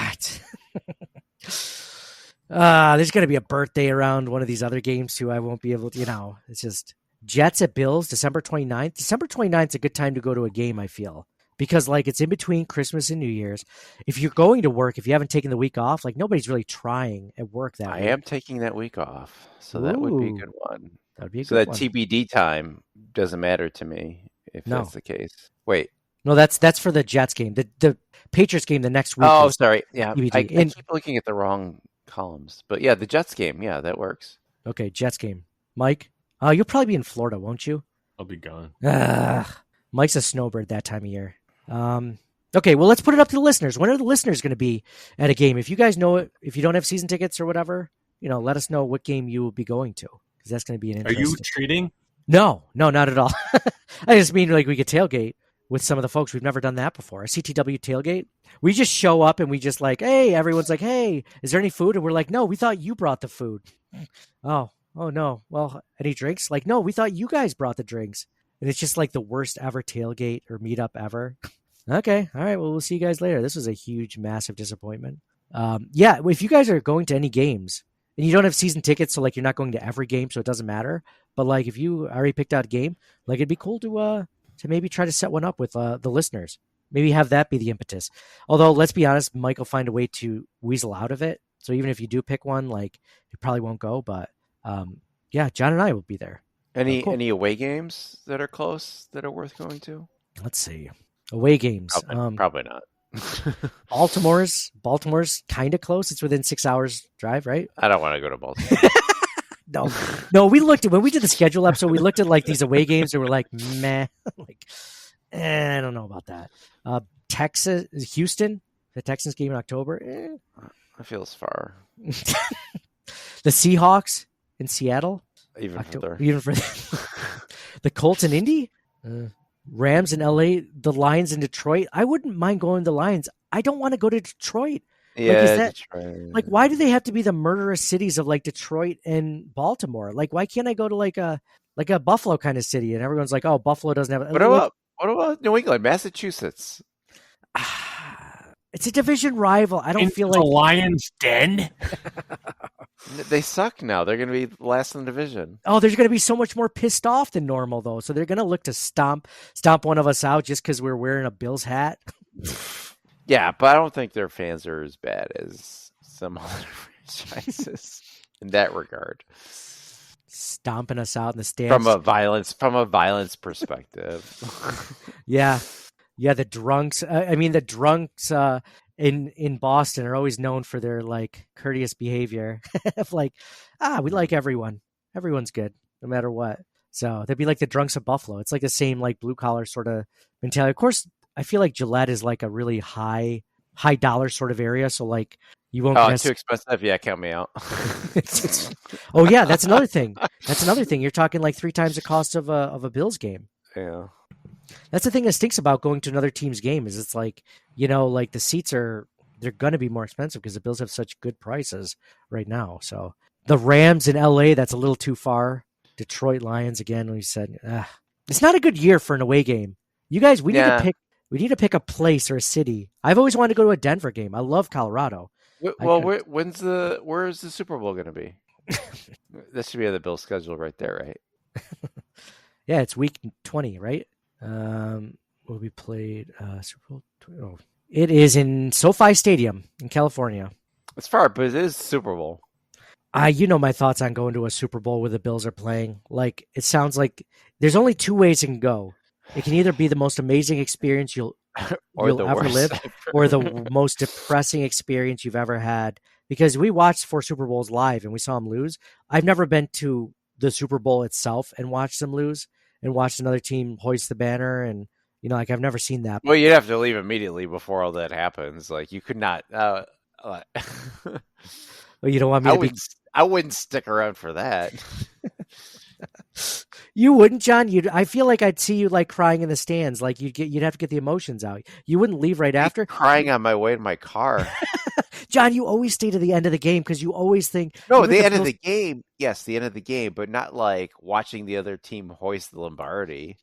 There's going to be a birthday around one of these other games, too. I won't be able to, it's just Jets at Bills, December 29th. December 29th is a good time to go to a game, I feel, because like it's in between Christmas and New Year's. If you're going to work, if you haven't taken the week off, like nobody's really trying at work that week. I am taking that week off, so that would be a good one. That would be a so good that one. TBD time doesn't matter to me if that's the case. Wait. No, that's for the Jets game. The Patriots game the next week. Oh, sorry. Yeah, TBD. I keep looking at the wrong columns. But yeah, the Jets game. Yeah, that works. Okay, Jets game. Mike, you'll probably be in Florida, won't you? I'll be gone. Mike's a snowbird that time of year. Okay, well, let's put it up to the listeners. When are the listeners going to be at a game? If you guys know it, if you don't have season tickets or whatever, let us know what game you will be going to, because that's going to be an interesting. Are you treating? No, not at all. I just mean like we could tailgate with some of the folks. We've never done that before. A CTW tailgate. We just show up and we just like, hey, everyone's like, hey, is there any food? And we're like, no, we thought you brought the food. Oh no. Well, any drinks? Like, no, we thought you guys brought the drinks. And it's just like the worst ever tailgate or meetup ever. Okay. All right. Well, we'll see you guys later. This was a huge, massive disappointment. Yeah. If you guys are going to any games and you don't have season tickets, so like you're not going to every game, so it doesn't matter. But like if you already picked out a game, like it'd be cool to maybe try to set one up with the listeners. Maybe have that be the impetus. Although, let's be honest, Mike will find a way to weasel out of it. So even if you do pick one, like you probably won't go. But yeah, John and I will be there. Any away games that are close that are worth going to? Let's see. Away games. Probably not. Baltimore's kind of close. It's within 6 hours drive, right? I don't want to go to Baltimore. No. We looked at when we did the schedule episode. We looked at like these away games and we're like, meh. Like, I don't know about that. Texas, Houston, the Texans game in October. That feels far. The Seahawks in Seattle, even further. The Colts in Indy, Rams in LA, the Lions in Detroit. I wouldn't mind going to the Lions. I don't want to go to Detroit. Yeah, Detroit. Like, why do they have to be the murderous cities of like Detroit and Baltimore? Like, why can't I go to like a Buffalo kind of city? And everyone's like, oh, Buffalo doesn't have. What about New England, Massachusetts? It's a division rival. I don't feel the like Lions' den. They suck now. They're going to be last in the division. Oh, they're going to be so much more pissed off than normal, though. So they're going to look to stomp one of us out just because we're wearing a Bills hat. Yeah, but I don't think their fans are as bad as some other franchises in that regard. Stomping us out in the stands From a violence perspective. Yeah, the drunks. The drunks in Boston are always known for their like courteous behavior. Of like, we like everyone. Everyone's good, no matter what. So they'd be like the drunks of Buffalo. It's like the same like blue collar sort of mentality. Of course, I feel like Gillette is like a really high dollar sort of area. So like you won't. Too expensive. Yeah, count me out. Oh yeah, that's another thing. You're talking like 3 times the cost of a Bills game. Yeah. That's the thing that stinks about going to another team's game is it's like, like the seats they're going to be more expensive because the Bills have such good prices right now. So the Rams in LA, that's a little too far. Detroit Lions again, we said, it's not a good year for an away game. You guys, we need to pick a place or a city. I've always wanted to go to a Denver game. I love Colorado. Well, where's the Super Bowl going to be? That should be on the Bills schedule right there, right? Yeah, it's week 20, right? Will be played Super Bowl 20. Oh, it is in SoFi Stadium in California. It's far, but it is Super Bowl. You know my thoughts on going to a Super Bowl where the Bills are playing. Like, it sounds like there's only 2 ways it can go. It can either be the most amazing experience you'll ever live, or the most depressing experience you've ever had. Because we watched 4 Super Bowls live and we saw them lose. I've never been to the Super Bowl itself and watched them lose and watched another team hoist the banner, and I've never seen that. Well, you'd have to leave immediately before all that happens. Like, you could not. Well, you don't want me I wouldn't stick around for that. You wouldn't, John. I feel like I'd see you like crying in the stands. Like you'd have to get the emotions out. You wouldn't leave right after. Crying on my way to my car. John, you always stay to the end of the game because you always think. No, the end of the game. Yes, the end of the game, but not like watching the other team hoist the Lombardi.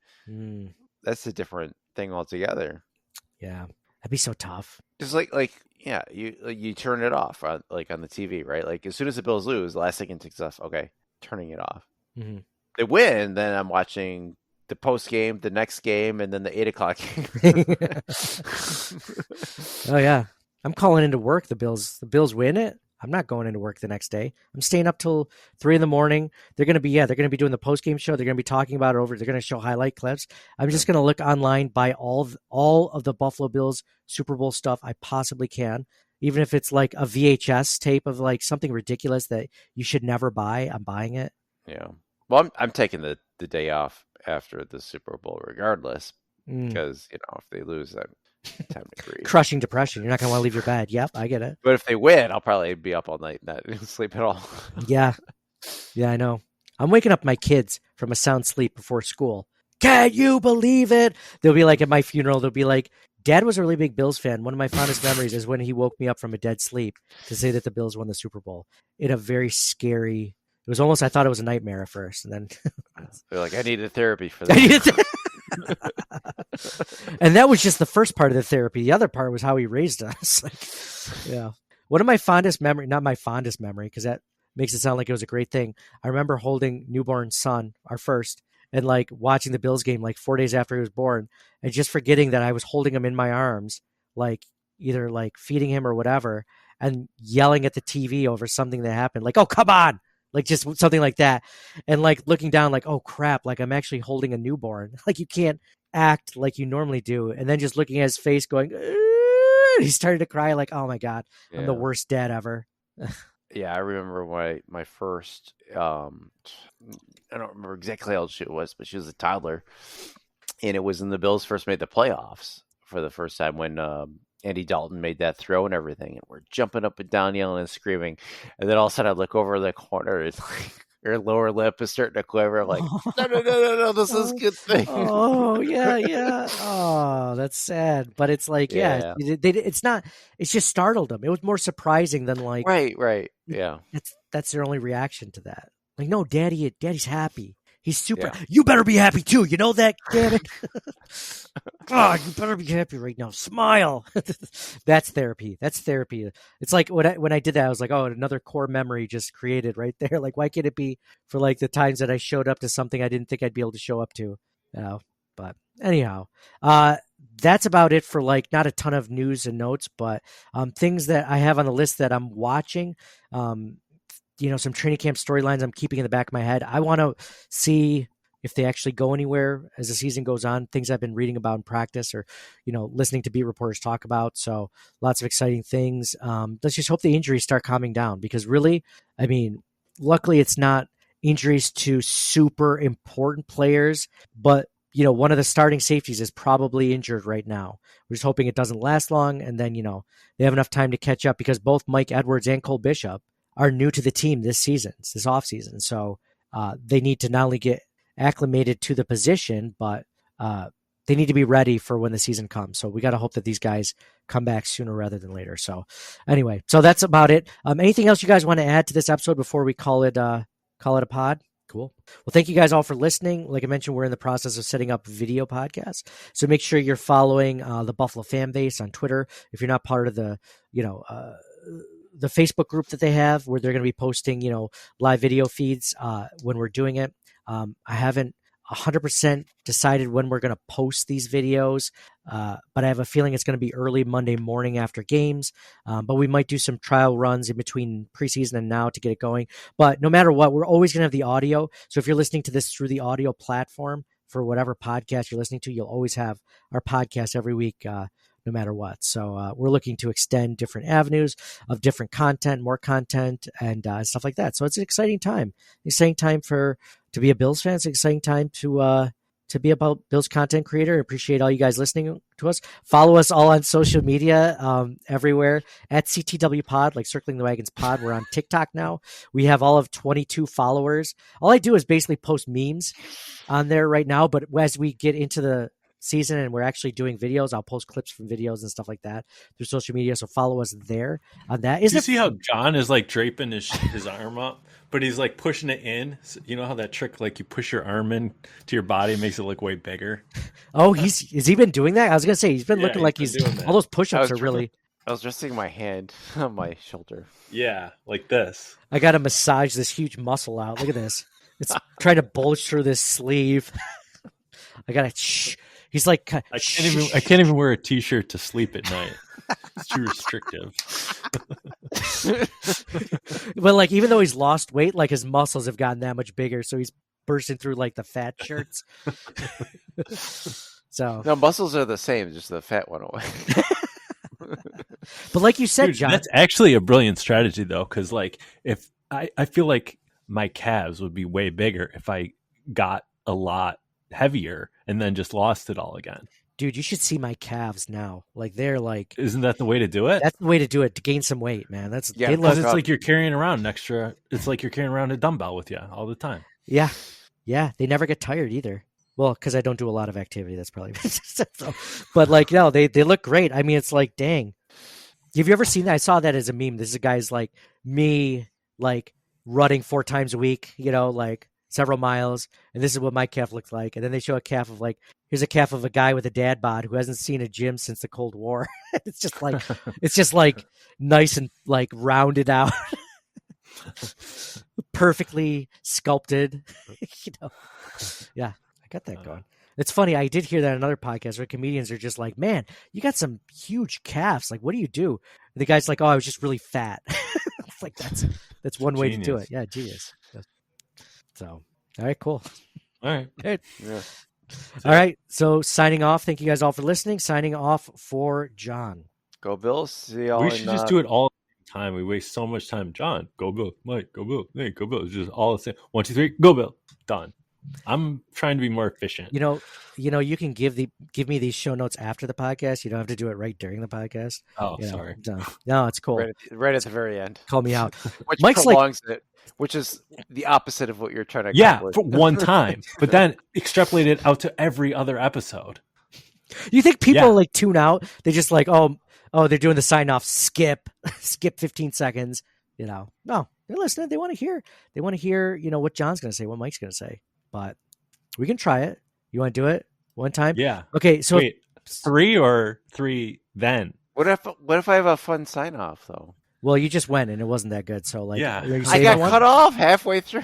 That's a different thing altogether. Yeah, that'd be so tough. Just yeah, you turn it off on the TV, right? Like as soon as the Bills lose, the last thing it takes off. Okay, turning it off. Mm-hmm. They win, then I'm watching the post game, the next game, and then the 8:00 game. Oh yeah, I'm calling into work. The Bills win it. I'm not going into work the next day. I'm staying up till 3 a.m. They're gonna be doing the post game show. They're gonna be talking about it they're gonna show highlight clips. I'm just gonna look online, buy all of the Buffalo Bills Super Bowl stuff I possibly can, even if it's like a VHS tape of like something ridiculous that you should never buy. I'm buying it. Yeah. Well, I'm taking the day off after the Super Bowl regardless, because if they lose, I'm time to grieve. Crushing depression. You're not gonna want to leave your bed. Yep, I get it. But if they win, I'll probably be up all night, not sleep at all. Yeah, I know. I'm waking up my kids from a sound sleep before school. Can you believe it? They'll be like at my funeral. They'll be like, "Dad was a really big Bills fan. One of my fondest memories is when he woke me up from a dead sleep to say that the Bills won the Super Bowl." In a very scary. It was almost, I thought it was a nightmare at first. And then they're like, I needed therapy for that. And that was just the first part of the therapy. The other part was how he raised us. Yeah. One of my fondest memory, not my fondest memory, because that makes it sound like it was a great thing. I remember holding newborn son, our first, and like watching the Bills game like 4 days after he was born and just forgetting that I was holding him in my arms, like either like feeding him or whatever, and yelling at the TV over something that happened. Like, oh, come on. Like just something like that. And like looking down like, oh crap, like I'm actually holding a newborn. Like you can't act like you normally do. And then just looking at his face going, he started to cry like, oh my God, I'm the worst dad ever. Yeah, I remember my first, I don't remember exactly how old she was, but she was a toddler. And it was when the Bills first made the playoffs for the first time when Andy Dalton made that throw and everything, and we're jumping up and down, yelling and screaming. And then all of a sudden I look over the corner, it's like her lower lip is starting to quiver. I'm like, no, this is a good thing. Oh, yeah. Oh, that's sad. But it's like, it's not, it's just startled them. It was more surprising than like. Right. Yeah. That's their only reaction to that. Like, no, daddy's happy. He's super. Yeah. You better be happy too. You know that, damn it. God, you better be happy right now. Smile. That's therapy. That's therapy. It's like when I did that, I was like, oh, another core memory just created right there. Like, why can't it be for like the times that I showed up to something I didn't think I'd be able to show up to? But anyhow, that's about it for like not a ton of news and notes, but things that I have on the list that I'm watching. Some training camp storylines I'm keeping in the back of my head. I want to see if they actually go anywhere as the season goes on, things I've been reading about in practice or, listening to beat reporters talk about. So lots of exciting things. Let's just hope the injuries start calming down because really, I mean, luckily it's not injuries to super important players, but one of the starting safeties is probably injured right now. We're just hoping it doesn't last long. And then, they have enough time to catch up because both Mike Edwards and Cole Bishop are new to the team this offseason. So they need to not only get acclimated to the position, but they need to be ready for when the season comes. So we got to hope that these guys come back sooner rather than later. So anyway, so that's about it. Anything else you guys want to add to this episode before we call it a pod? Cool. Well, thank you guys all for listening. Like I mentioned, we're in the process of setting up video podcasts. So make sure you're following the Buffalo fan base on Twitter. If you're not part of the Facebook group that they have where they're going to be posting, live video feeds when we're doing it. I haven't 100% decided when we're going to post these videos, but I have a feeling it's going to be early Monday morning after games. But we might do some trial runs in between preseason and now to get it going. But no matter what, we're always going to have the audio. So if you're listening to this through the audio platform for whatever podcast you're listening to, you'll always have our podcast every week, no matter what. So we're looking to extend different avenues of different content, more content, and stuff like that. So it's an exciting time. To be a Bills fan. It's an exciting time to be about Bills content creator. I appreciate all you guys listening to us. Follow us all on social media everywhere at CTW Pod, like Circling the Wagons Pod. We're on TikTok now. We have all of 22 followers. All I do is basically post memes on there right now. But as we get into the season and we're actually doing videos, I'll post clips from videos and stuff like that through social media. So follow us there on that. You see how John is like draping his arm up, but he's like pushing it in. So you know how that trick, like you push your arm in to your body, makes it look way bigger. Oh, has he been doing that? I was gonna say he's been looking like he's all those push-ups are really. I was resting my hand on my shoulder. Yeah, like this. I got to massage this huge muscle out. Look at this. It's trying to bulge through this sleeve. I gotta. He's like, I can't even wear a t-shirt to sleep at night. It's too restrictive. But like, even though he's lost weight, like his muscles have gotten that much bigger, so he's bursting through like the fat shirts. So no, muscles are the same, just the fat went away. But like you said, Dude, John, that's actually a brilliant strategy though, because like if I feel like my calves would be way bigger if I got a lot heavier and then just lost it all again. Dude, you should see my calves now. Like they're like, isn't that the way to do it? That's the way to do it, to gain some weight, man. That's because it's like you're carrying around it's like you're carrying around a dumbbell with you all the time. Yeah. They never get tired either. Well, because I don't do a lot of activity. That's probably so, but like, no, they look great. I mean, it's like, dang. Have you ever seen that? I saw that as a meme. This is a guy's like me, like running 4 times a week, like several miles, and this is what my calf looks like. And then they show a calf of like, here's a calf of a guy with a dad bod who hasn't seen a gym since the Cold War. It's just like nice and like rounded out, perfectly sculpted. Yeah, I got that going. It's funny. I did hear that in another podcast where comedians are just like, man, you got some huge calves. Like, what do you do? And the guy's like, oh, I was just really fat. It's like, that's one way to do it. Yeah, genius. So, all right, cool. All right. Yeah. All right. So signing off. Thank you guys all for listening. Signing off for John. Go Bills. See y'all. We should just do it all the time. We waste so much time. John, go Bills. Mike, go Bills. Hey, go Bills. It's just all the same. 1, 2, 3, go Bills. Done. I'm trying to be more efficient. You can give me these show notes after the podcast. You don't have to do it right during the podcast. Oh, sorry. No, it's cool. Right at the very end. Call me out. Which Mike's prolongs it, which is the opposite of what you're trying to accomplish. Yeah, for one time, but then extrapolate it out to every other episode. You think people like tune out? They just like, oh, they're doing the sign off. Skip 15 seconds. No, they're listening. They want to hear. What John's going to say, what Mike's going to say. but we can try it. You want to do it one time? Yeah. Okay. So wait, 3 or 3 then? What if I have a fun sign off though? Well, you just went and it wasn't that good. So like, Yeah. are you I saving got one? cut off halfway through.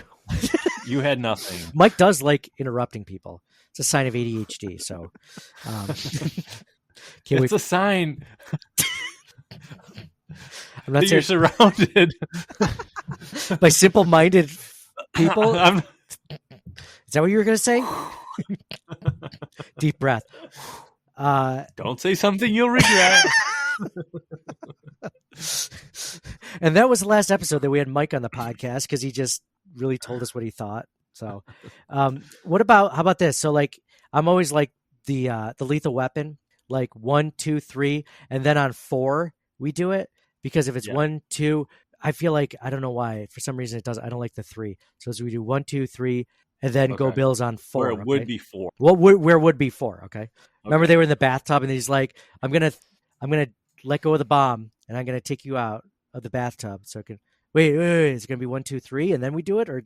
You had nothing. Mike does like interrupting people. It's a sign of ADHD. So, can It's a sign I'm not that you're saying surrounded. by simple-minded people. I'm- Is that what you were going to say? Deep breath. Don't say something you'll regret. And that was the last episode that we had Mike on the podcast because he just really told us what he thought. So, how about this? So like, I'm always like the Lethal Weapon, like 1, 2, 3, and then on 4 we do it because if it's 1, 2, I feel like I don't know why for some reason it doesn't. I don't like the 3. So as we do 1, 2, 3, and then go Bills on 4. Where it would be 4. Well, where would be 4? Okay. Remember they were in the bathtub and he's like, I'm gonna let go of the bomb and I'm gonna take you out of the bathtub so it can wait, is it gonna be 1, 2, 3 and then we do it or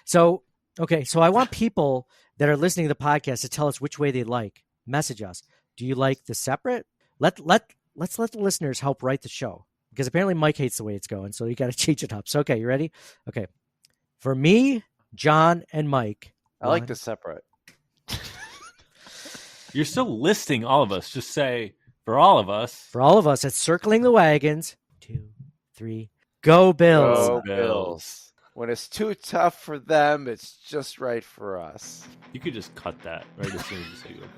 so okay, so I want people that are listening to the podcast to tell us which way they like. Message us. Do you like the separate? Let's let the listeners help write the show because apparently Mike hates the way it's going, so you got to change it up. So okay, you ready? Okay, for me, John, and Mike. I like the separate. You're still listing all of us. Just say for all of us. For all of us, it's Circling the Wagons. 2, 3, go Bills. Go Bills. When it's too tough for them, it's just right for us. You could just cut that right as soon as you say go Bills.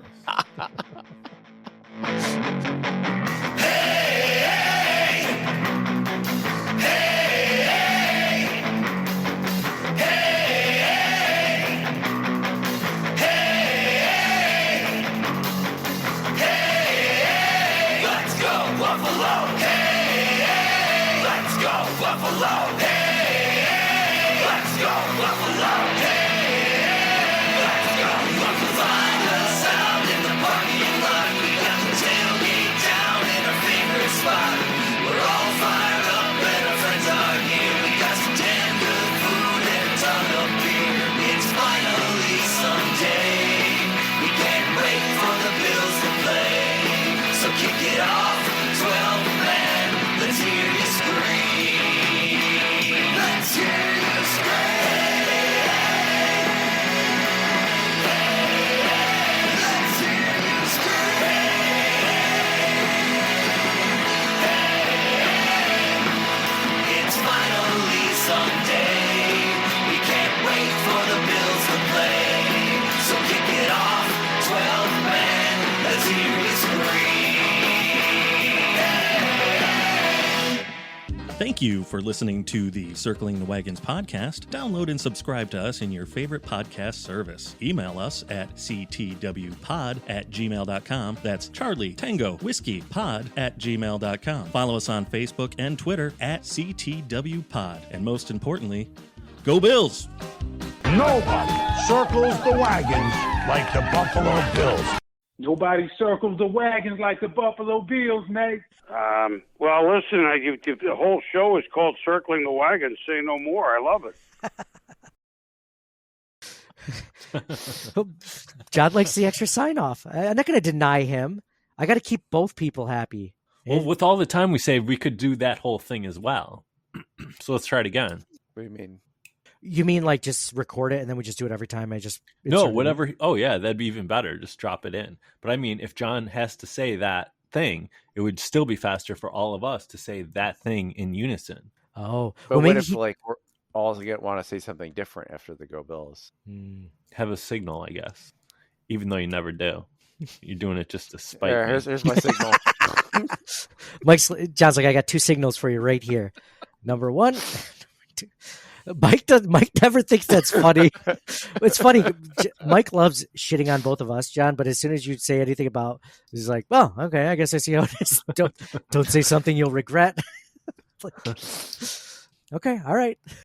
Thank you for listening to the Circling the Wagons podcast. Download and subscribe to us in your favorite podcast service. Email us at ctwpod@gmail.com. That's Charlie Tango Whiskey Pod @gmail.com. Follow us on Facebook and Twitter at CTWPod. And most importantly, go Bills! Nobody circles the wagons like the Buffalo Bills. Nobody circles the wagons like the Buffalo Bills, Nate. Well, listen, the whole show is called Circling the Wagons. Say no more. I love it. John likes the extra sign off. I'm not going to deny him. I got to keep both people happy. Well, with all the time we saved, we could do that whole thing as well. So let's try it again. What do you mean? You mean like just record it and then we just do it every time? No, whatever. Oh, yeah, that'd be even better. Just drop it in. But I mean, if John has to say that thing, it would still be faster for all of us to say that thing in unison. Oh, but what if like we're all want to say something different after the Go Bills? Have a signal, I guess. Even though you never do, you're doing it just to spite me. Here's my signal. John's like, I got 2 signals for you right here. Number 1, number 2. Mike never thinks that's funny. It's funny. Mike loves shitting on both of us, John. But as soon as you say anything about, he's like, "Well, okay, I guess I see how it is." Don't say something you'll regret. Okay, all right.